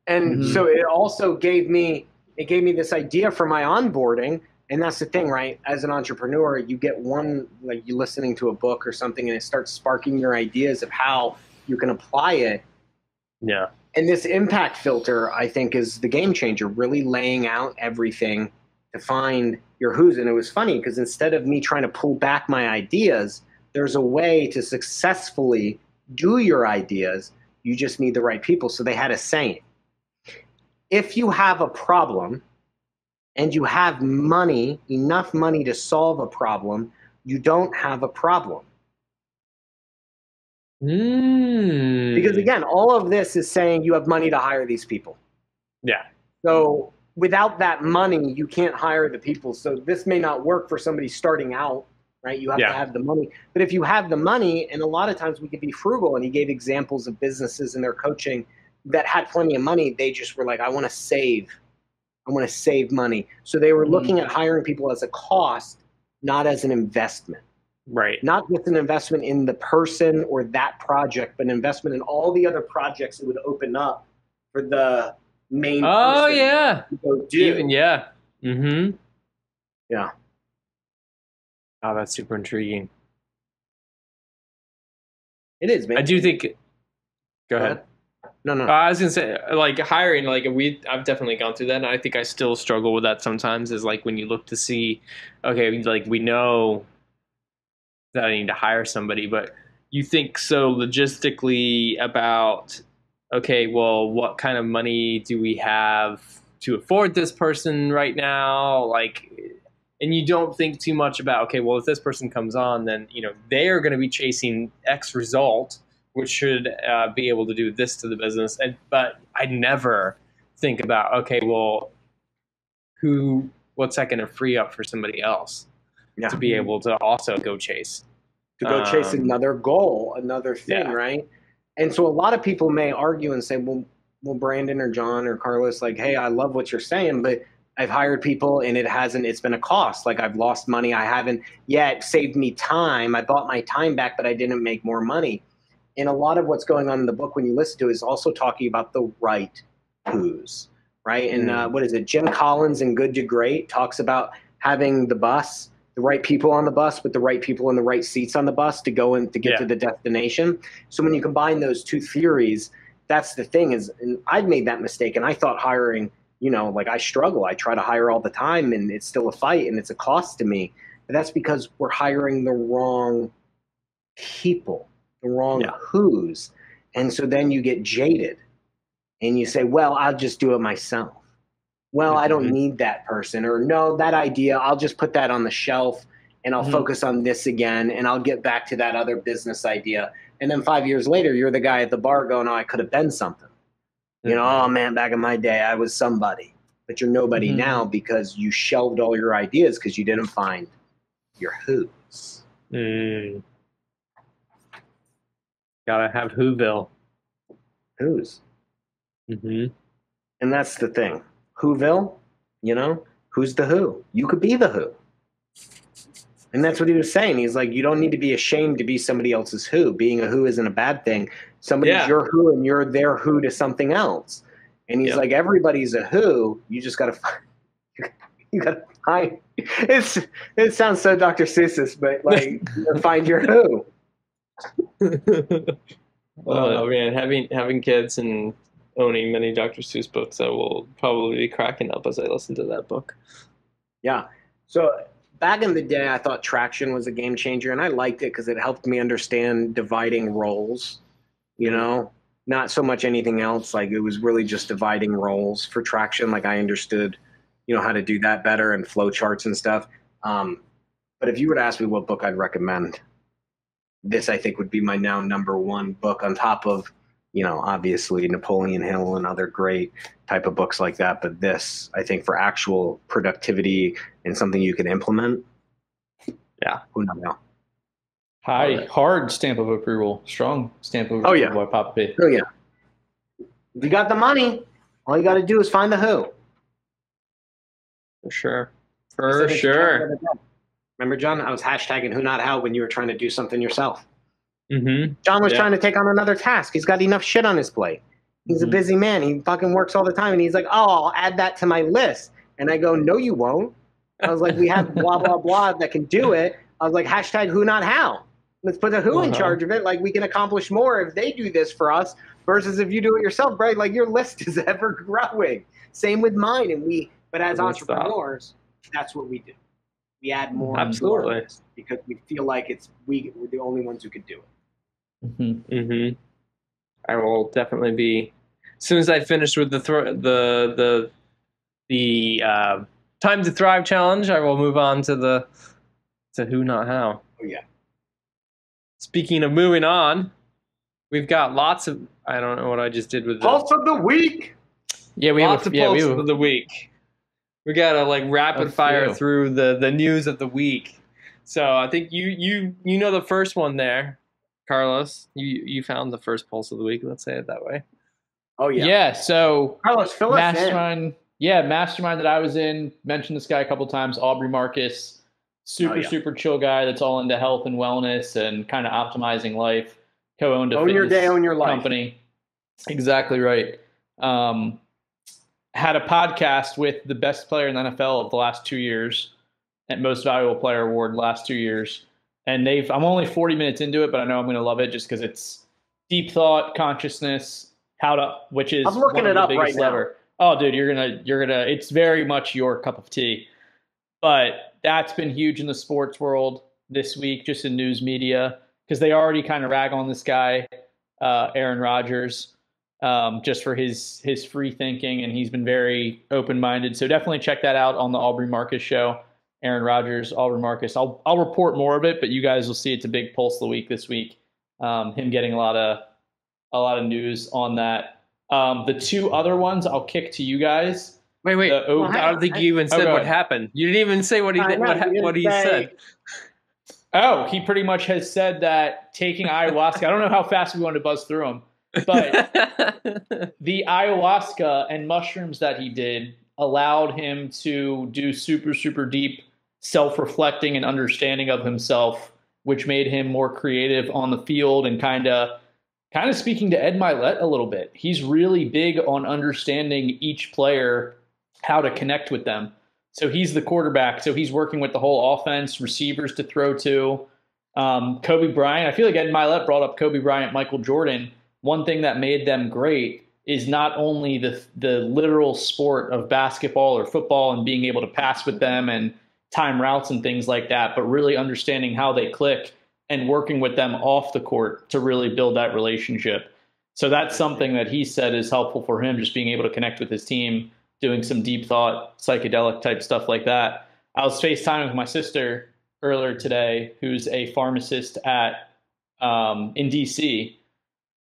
And so it also gave me this idea for my onboarding. And that's the thing, right? As an entrepreneur, you get you listening to a book or something and it starts sparking your ideas of how you can apply it. Yeah. And this impact filter, I think, is the game changer, really laying out everything to find your who's. And it was funny because instead of me trying to pull back my ideas, there's a way to successfully do your ideas. You just need the right people. So they had a saying. If you have a problem and you have money, enough money to solve a problem, you don't have a problem. Because again, all of this is saying you have money to hire these people. Yeah. So without that money, you can't hire the people. So this may not work for somebody starting out, right? You have to have the money. But if you have the money, and a lot of times we can be frugal, and he gave examples of businesses in their coaching that had plenty of money. They just were like, I want to save money. So they were looking at hiring people as a cost, not as an investment. Right. Not just an investment in the person or that project, but an investment in all the other projects that would open up for the main Oh, person yeah. to go do. Even, yeah. Mm-hmm. Yeah. Oh, that's super intriguing. It is, man. I do think. Go ahead. No. I was gonna say, like, hiring, like, I've definitely gone through that, and I think I still struggle with that sometimes. Is like when you look to see, okay, like we know that I need to hire somebody, but you think so logistically about, okay, well, what kind of money do we have to afford this person right now? Like, and you don't think too much about, okay, well, if this person comes on, then, they are going to be chasing X result, which should be able to do this to the business. But I never think about, okay, well, what's that going to free up for somebody else to be able to also go chase? To go chase another goal, another thing, right? And so a lot of people may argue and say, well, Brandon or John or Carlos, like, hey, I love what you're saying, but I've hired people and it's been a cost. Like, I've lost money. I haven't yet saved me time. I bought my time back, but I didn't make more money. And a lot of what's going on in the book when you listen to it is also talking about the right who's, right? And what is it? Jim Collins in Good to Great talks about having the right people on the bus with the right people in the right seats on the bus to go and to get to the destination. So when you combine those two theories, that's the thing is, and I've made that mistake, and I thought hiring, like I struggle. I try to hire all the time, and it's still a fight, and it's a cost to me. But that's because we're hiring the wrong people, the wrong who's. And so then you get jaded, and you say, well, I'll just do it myself. Well, I don't need that person, or no, that idea, I'll just put that on the shelf and I'll focus on this again, and I'll get back to that other business idea. And then 5 years later, you're the guy at the bar going, oh, I could have been something. Oh man, back in my day, I was somebody, but you're nobody now because you shelved all your ideas because you didn't find your who's. Gotta have Whoville. Who's. And that's the thing. Whoville, who's the who? You could be the who. And that's what he was saying. He's like, you don't need to be ashamed to be somebody else's who. Being a who isn't a bad thing. Somebody's your who and you're their who to something else. And he's like, everybody's a who. You just got to find. You got to find. It sounds so Dr. Seuss, but like, find your who. Oh man, having kids and owning many Dr. Seuss books, I will probably be cracking up as I listen to that book. Yeah. So back in the day, I thought Traction was a game changer, and I liked it because it helped me understand dividing roles, not so much anything else. Like, it was really just dividing roles for Traction. Like, I understood, how to do that better and flow charts and stuff. But if you were to ask me what book I'd recommend, this, I think, would be my now number one book on top of, obviously Napoleon Hill and other great type of books like that. But this, I think, for actual productivity and something you can implement. Yeah. Who knows? Hard stamp of approval. Strong stamp of approval by Papa P. Oh, yeah. If you got the money, all you got to do is find the who. For sure. For sure. Remember, John, I was hashtagging who not how when you were trying to do something yourself. John was trying to take on another task. He's got enough shit on his plate. He's a busy man. He fucking works all the time. And he's like, oh, I'll add that to my list. And I go, no, you won't. I was like, we have blah, blah, blah that can do it. I was like, hashtag who not how. Let's put the who in charge of it. Like, we can accomplish more if they do this for us versus if you do it yourself, right? Like, your list is ever growing. Same with mine. But as entrepreneurs, that's what we do. We add more Absolutely. Because we feel like we're the only ones who could do it. I will definitely be, as soon as I finish with the Time to Thrive challenge, I will move on to who not how. Oh yeah. Speaking of moving on, we've got lots of, I don't know what I just did with the Pulse of the week. Yeah, we have Pulse of the week. We gotta rapid fire through the news of the week. So I think you know the first one there, Carlos. You found the first Pulse of the week. Let's say it that way. Oh yeah. Yeah. So Carlos, fill us in. Mastermind that I was in. Mentioned this guy a couple times. Aubrey Marcus, super chill guy that's all into health and wellness and kind of optimizing life. Co-owned a own your day, own your life company. Exactly right. had a podcast with the best player in the NFL of the last 2 years and most valuable player award last 2 years. And I'm only 40 minutes into it, but I know I'm going to love it just because it's deep thought, consciousness, which is I'm looking it up right now. Oh, dude, you're gonna. It's very much your cup of tea. But that's been huge in the sports world this week, just in news media, because they already kind of rag on this guy, Aaron Rodgers, just for his free thinking, and he's been very open-minded. So definitely check that out on the Aubrey Marcus show. Aaron Rodgers, Aubrey Marcus. I'll report more of it, but you guys will see it's a big pulse of the week this week. Him getting a lot of news on that. The two other ones I'll kick to you guys. Wait. I don't think you even said what happened. You didn't even say what he did. What he said. Oh, he pretty much has said that taking ayahuasca. I don't know how fast we want to buzz through them, but the ayahuasca and mushrooms that he did allowed him to do super, super deep self-reflecting and understanding of himself, which made him more creative on the field and kind of speaking to Ed Mylett a little bit. He's really big on understanding each player, how to connect with them. So he's the quarterback. So he's working with the whole offense, receivers to throw to. Kobe Bryant. I feel like Ed Mylett brought up Kobe Bryant, Michael Jordan. One thing that made them great is not only the literal sport of basketball or football and being able to pass with them and time routes and things like that, but really understanding how they click and working with them off the court to really build that relationship. So that's something that he said is helpful for him, just being able to connect with his team, doing some deep thought, psychedelic type stuff like that. I was FaceTiming with my sister earlier today, who's a pharmacist in DC.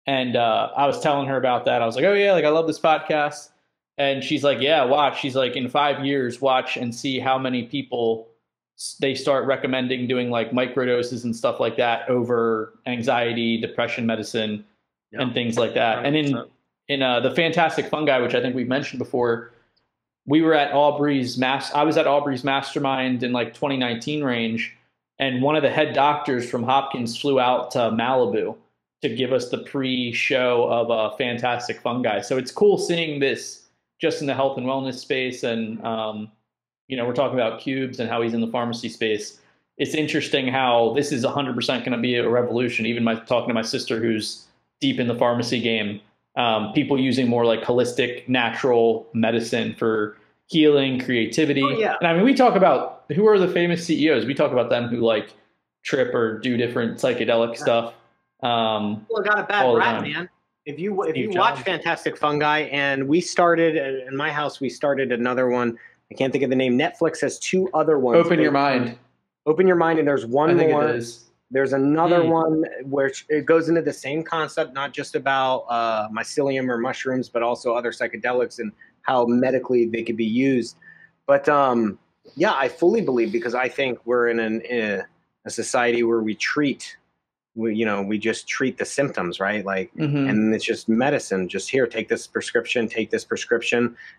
And I was telling her about that. I was like, oh yeah, like I love this podcast. And she's like, yeah, watch. She's like, in 5 years, watch and see how many people they start recommending doing like microdoses and stuff like that over anxiety, depression medicine, and things like that. 100%. And in the Fantastic Fungi, which I think we've mentioned before, we were at I was at Aubrey's mastermind in like 2019 range. And one of the head doctors from Hopkins flew out to Malibu to give us the pre-show of Fantastic Fungi. So it's cool seeing this just in the health and wellness space. And, we're talking about cubes and how he's in the pharmacy space. It's interesting how this is 100% going to be a revolution. Even talking to my sister, who's deep in the pharmacy game, people using more like holistic, natural medicine for healing, creativity. Oh, yeah. And I mean, we talk about who are the famous CEOs. We talk about them who like trip or do different psychedelic stuff. Well, got a bad rap, man. If you watch Fantastic Fungi, and we started in my house, we started another one. I can't think of the name. Netflix has two other ones. Open Your Mind. Open Your Mind, and there's one more. It is. There's another one where it goes into the same concept, not just about mycelium or mushrooms, but also other psychedelics and how medically they could be used. But yeah, I fully believe, because I think we're in a society where we just treat the symptoms, right? Like, and it's just medicine. Just here, take this prescription.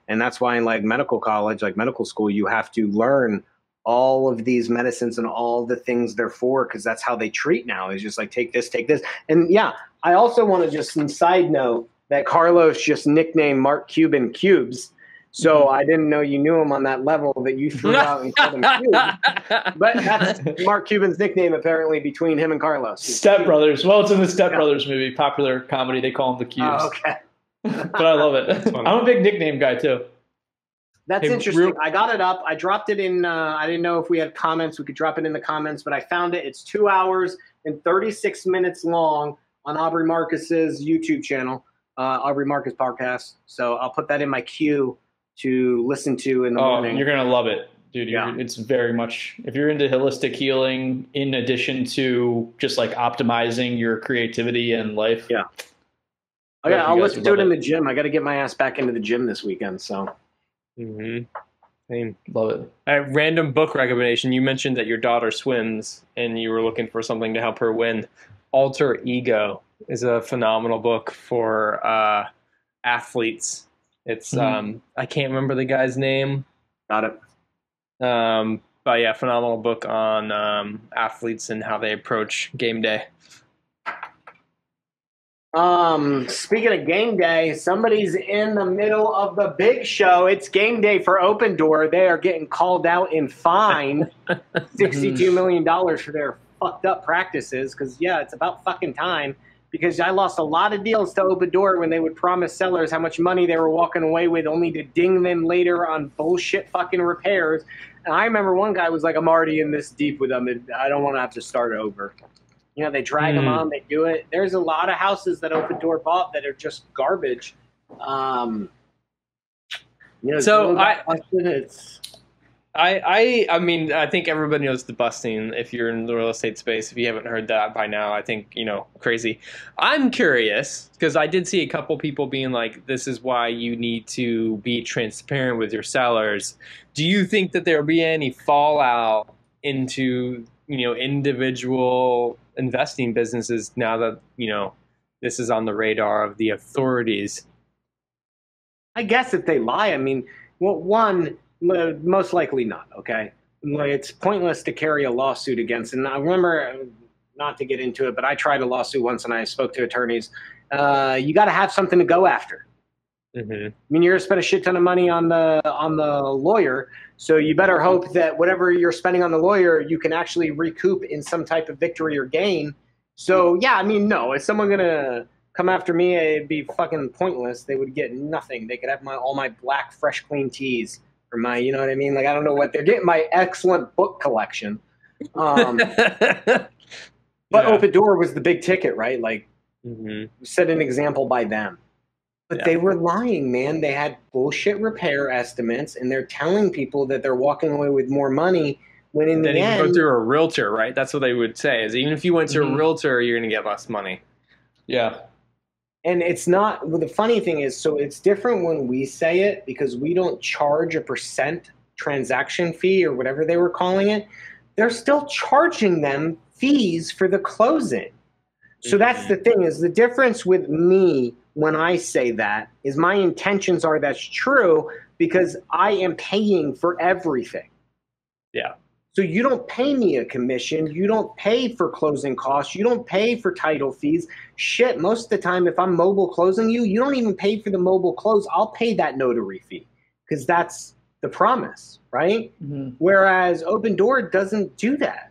And that's why in like medical college, like medical school, you have to learn all of these medicines and all the things they're for, because that's how they treat now. Is just like, take this. And yeah, I also want to just side note that Carlos just nicknamed Mark Cuban Cubes. So I didn't know you knew him on that level that you threw out and called him Cubes. But that's Mark Cuban's nickname, apparently, between him and Carlos. Step Brothers. Well, it's in the Step Brothers movie, popular comedy. They call him the Cubes. Oh, okay. But I love it. I'm a big nickname guy, too. That's interesting. I got it up. I dropped it in. I didn't know if we had comments. We could drop it in the comments, but I found it. It's 2 hours and 36 minutes long on Aubrey Marcus's YouTube channel, Aubrey Marcus Podcast. So I'll put that in my queue to listen to in the morning. You're going to love it, dude. Yeah. It's very much, if you're into holistic healing, in addition to just like optimizing your creativity and life. Yeah. Okay, I'll listen to it in the gym. I got to get my ass back into the gym this weekend. So. Same. Love it. A random book recommendation. You mentioned that your daughter swims and you were looking for something to help her win. Alter Ego is a phenomenal book for athletes. It's I can't remember the guy's name. Got it. But yeah, phenomenal book on athletes and how they approach game day. Speaking of game day, somebody's in the middle of the big show. It's game day for Open Door. They are getting called out and fined $62 million for their fucked up practices. Because, yeah, it's about fucking time. Because I lost a lot of deals to Open Door when they would promise sellers how much money they were walking away with, only to ding them later on bullshit fucking repairs. And I remember one guy was like, I'm already in this deep with them, and I don't want to have to start over. You know, they drag them on, they do it. There's a lot of houses that Open Door bought that are just garbage. You know, so I mean, I think everybody knows the busting if you're in the real estate space. If you haven't heard that by now, I think, you know, crazy. I'm curious because I did see a couple people being like, this is why you need to be transparent with your sellers. Do you think that there will be any fallout into, you know, individual investing businesses now that, you know, this is on the radar of the authorities? I guess if they lie, I mean, well, one, most likely not, okay? It's pointless to carry a lawsuit against. And I remember, not to get into it, but I tried a lawsuit once and I spoke to attorneys. You got to have something to go after. Mm-hmm. I mean, you're going to spend a shit ton of money on the lawyer, so you better hope that whatever you're spending on the lawyer, you can actually recoup in some type of victory or gain. So, yeah, I mean, no, is someone going to come after me? It'd be fucking pointless. They would get nothing. They could have all my black, fresh, clean teas or my, you know what I mean? Like, I don't know what they're getting, my excellent book collection. But Open Door was the big ticket, right? Like, set an example by them. But they were lying, man. They had bullshit repair estimates, and they're telling people that they're walking away with more money when in the end... Then you go through a realtor, right? That's what they would say, is even if you went to a realtor, you're going to get less money. Yeah. And it's not... Well, the funny thing is, so it's different when we say it because we don't charge a % transaction fee or whatever they were calling it. They're still charging them fees for the closing. So that's the thing, is the difference with me when I say that is my intentions are that's true because I am paying for everything. Yeah. So you don't pay me a commission. You don't pay for closing costs. You don't pay for title fees. Shit, most of the time if I'm mobile closing you, you don't even pay for the mobile close. I'll pay that notary fee because that's the promise, right? Whereas Open Door doesn't do that.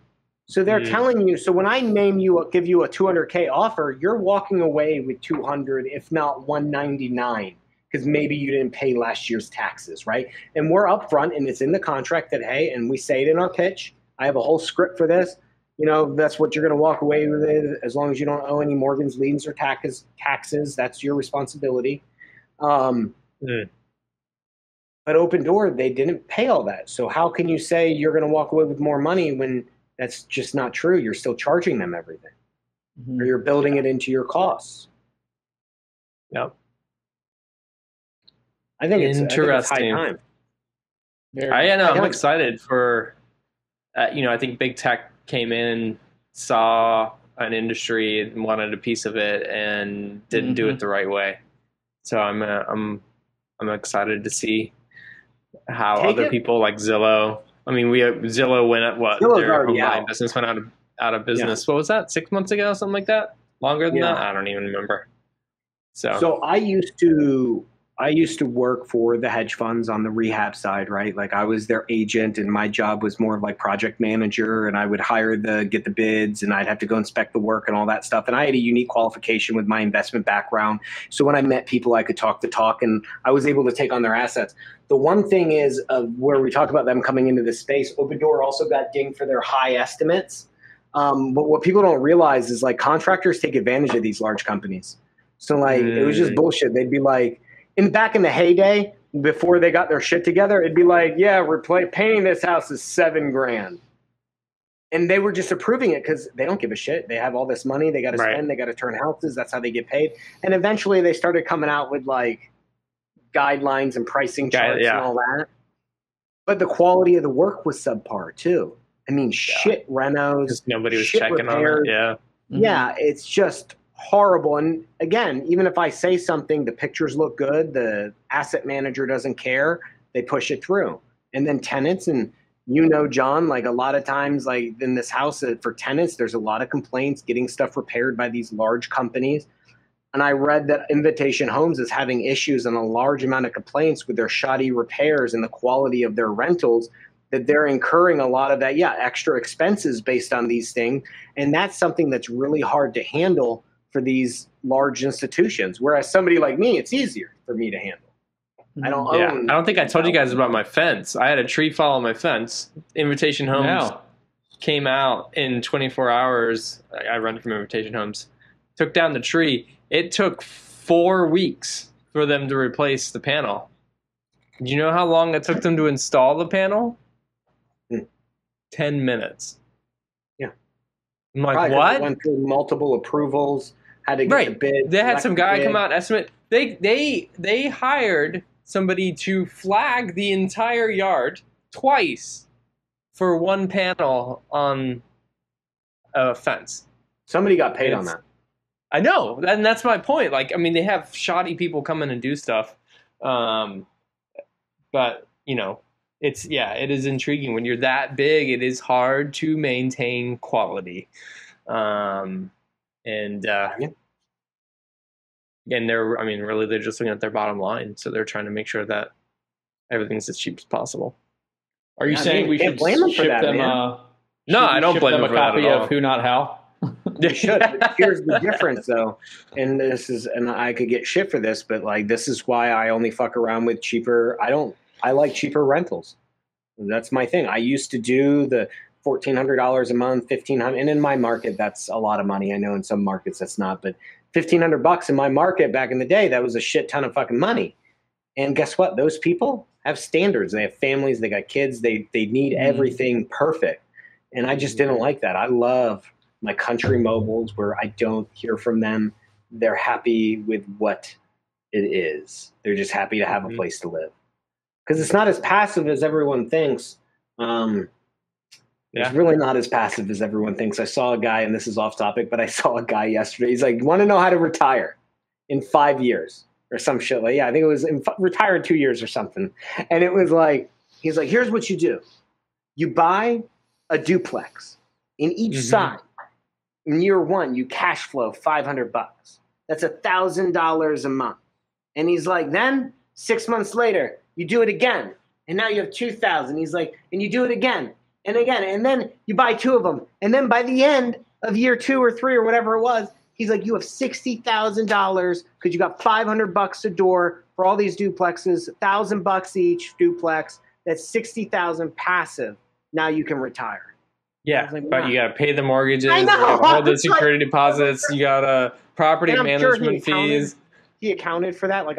So they're telling you, so when I give you a $200K offer, you're walking away with 200, if not 199, because maybe you didn't pay last year's taxes, right? And we're upfront, and it's in the contract that, hey, and we say it in our pitch. I have a whole script for this. You know, that's what you're going to walk away with it, as long as you don't owe any mortgages, liens, or taxes. That's your responsibility. But Open Door, they didn't pay all that. So how can you say you're going to walk away with more money when that's just not true? You're still charging them everything, or you're building it into your costs. Yep. I think it's high time. I'm excited for, you know, I think big tech came in, saw an industry and wanted a piece of it and didn't do it the right way. So I'm excited to see how other people like Zillow. I mean, Zillow went at what? Their home buying business went out of business. Yeah. What was that? 6 months ago, something like that? Longer than that? I don't even remember. So I used to work for the hedge funds on the rehab side, right? Like I was their agent, and my job was more of like project manager, and I would get the bids, and I'd have to go inspect the work and all that stuff. And I had a unique qualification with my investment background. So when I met people, I could talk the talk, and I was able to take on their assets. The one thing is where we talk about them coming into this space, Open Door also got dinged for their high estimates. But what people don't realize is like contractors take advantage of these large companies. So like it was just bullshit. They'd be like, back in the heyday, before they got their shit together, it'd be like, yeah, painting this house is $7,000. And they were just approving it because they don't give a shit. They have all this money. They got to spend. They got to turn houses. That's how they get paid. And eventually they started coming out with like guidelines and pricing charts and all that. But the quality of the work was subpar too. I mean, shit renos. Nobody was checking repairs. On it. Yeah. Yeah, it's just horrible. And again, even if I say something, the pictures look good, the asset manager doesn't care, they push it through. And then tenants, and you know, John, like a lot of times, like in this house for tenants, there's a lot of complaints getting stuff repaired by these large companies. And I read that Invitation Homes is having issues and a large amount of complaints with their shoddy repairs and the quality of their rentals, that they're incurring a lot of that, extra expenses based on these things. And that's something that's really hard to handle for these large institutions. Whereas somebody like me, it's easier for me to handle. I don't own. I don't think I told you guys about my fence. I had a tree fall on my fence. Invitation Homes came out in 24 hours. I run from Invitation Homes. Took down the tree. It took 4 weeks for them to replace the panel. Do you know how long it took them to install the panel? 10 minutes. Yeah. I'm like, what? Went through multiple approvals, had to get the bid. They had some guy come out and estimate. They hired somebody to flag the entire yard twice for one panel on a fence. Somebody got paid on that. I know, and that's my point. Like, I mean, they have shoddy people come in and do stuff, but you know, it is intriguing when you're that big. It is hard to maintain quality, and they're, I mean, really, they're just looking at their bottom line, so they're trying to make sure that everything's as cheap as possible. Are you saying we should blame them for ship that, them? man? No, I don't blame them for that at all. A copy of Who Not How. They should. But here's the difference, though, and I could get shit for this, but like, this is why I only fuck around with cheaper. I like cheaper rentals. That's my thing. I used to do the $1,400 a month, $1,500, and in my market, that's a lot of money. I know in some markets that's not, but $1,500 in my market back in the day, that was a shit ton of fucking money. And guess what? Those people have standards. They have families. They got kids. They need everything perfect. And I just didn't like that. I love my country mobiles where I don't hear from them. They're happy with what it is. They're just happy to have a place to live. Because it's not as passive as everyone thinks. It's really not as passive as everyone thinks. I saw a guy, and this is off topic, but I saw a guy yesterday. He's like, want to know how to retire in 5 years or some shit. Like, I think it was retire in 2 years or something. And it was like, he's like, here's what you do. You buy a duplex in each side. In year one, you cash flow $500. That's $1,000 a month. And he's like, then 6 months later, you do it again. And now you have 2,000. He's like, and you do it again and again. And then you buy 2 of them. And then by the end of year 2 or 3 or whatever it was, he's like, you have $60,000 because you got $500 a door for all these duplexes, $1,000 each duplex. That's $60,000 passive. Now you can retire. Yeah, like, but wow. you got to pay the mortgages. I know. You got to hold the security deposits. You got property management fees. He accounted for that. Like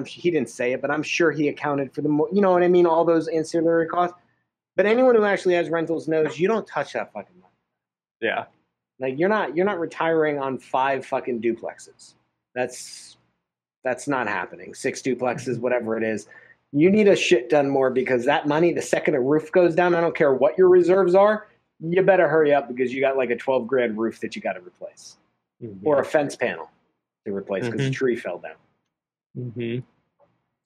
he didn't say it, but I'm sure he accounted for you know what I mean? All those ancillary costs. But anyone who actually has rentals knows you don't touch that fucking money. Yeah. Like you're not retiring on 5 fucking duplexes. That's not happening. 6 duplexes, whatever it is. You need a shit done more because that money, the second a roof goes down, I don't care what your reserves are, you better hurry up because you got like a 12 grand roof that you got to replace or a fence panel to replace because the tree fell down.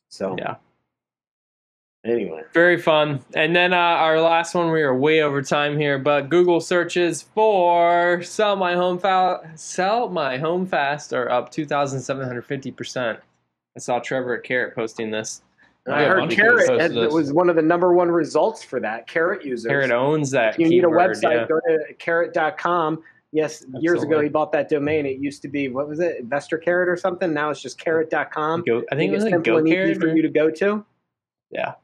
So yeah. Anyway, very fun. And then our last one, we are way over time here, but Google searches for sell my home fast are up 2,750%. I saw Trevor at Carrot posting this. I heard Carrot it was one of the #1 results for that. Carrot users. Carrot owns that. If you need a website, go to carrot.com. Yes, absolutely. Years ago he bought that domain. It used to be, what was it, Investor Carrot or something? Now it's just carrot.com. I think it was like Go Carrot for you to go to. Yeah.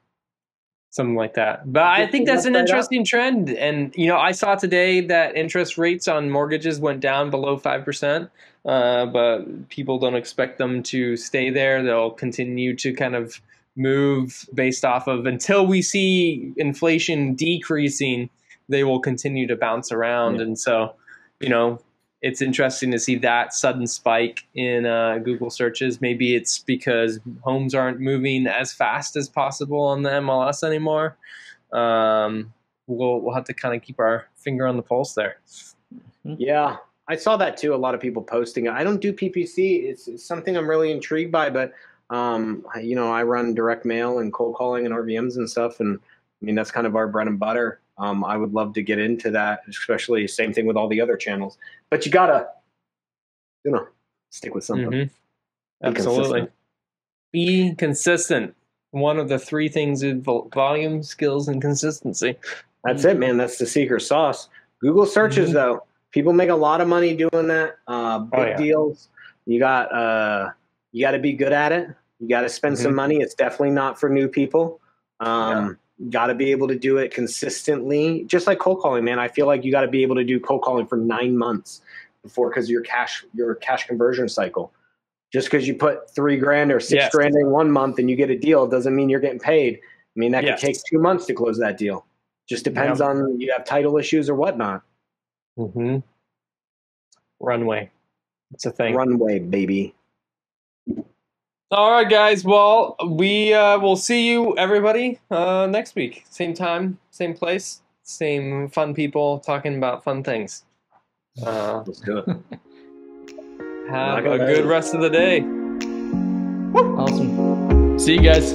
Something like that. But I think that's an interesting trend. And, you know, I saw today that interest rates on mortgages went down below 5%. But people don't expect them to stay there. They'll continue to kind of move based off of, until we see inflation decreasing, they will continue to bounce around. And so, you know, it's interesting to see that sudden spike in Google searches. Maybe it's because homes aren't moving as fast as possible on the MLS anymore. We'll have to kind of keep our finger on the pulse there. Yeah, I saw that too. A lot of people posting it. I don't do PPC. It's something I'm really intrigued by, but you know, I run direct mail and cold calling and RVMs and stuff, and I mean that's kind of our bread and butter. I would love to get into that, especially same thing with all the other channels. But you gotta, you know, Stick with something. Mm-hmm. Absolutely. Be consistent. One of the 3 things is volume, skills, and consistency. That's it, man. That's the secret sauce. Google searches, though. People make a lot of money doing that. Big deals. You got to be good at it. You got to spend some money. It's definitely not for new people. Got to be able to do it consistently. Just like cold calling, man. I feel like you got to be able to do cold calling for 9 months before, because your cash conversion cycle. Just because you put $3,000 or $6,000 in 1 month and you get a deal doesn't mean you're getting paid. I mean, that could take 2 months to close that deal. Just depends on you have title issues or whatnot. Runway. It's a thing. Runway, baby. All right, guys. Well, we will see you, everybody, next week. Same time, same place, same fun people talking about fun things. Let's do it. Have a good rest of the day. Awesome. See you guys.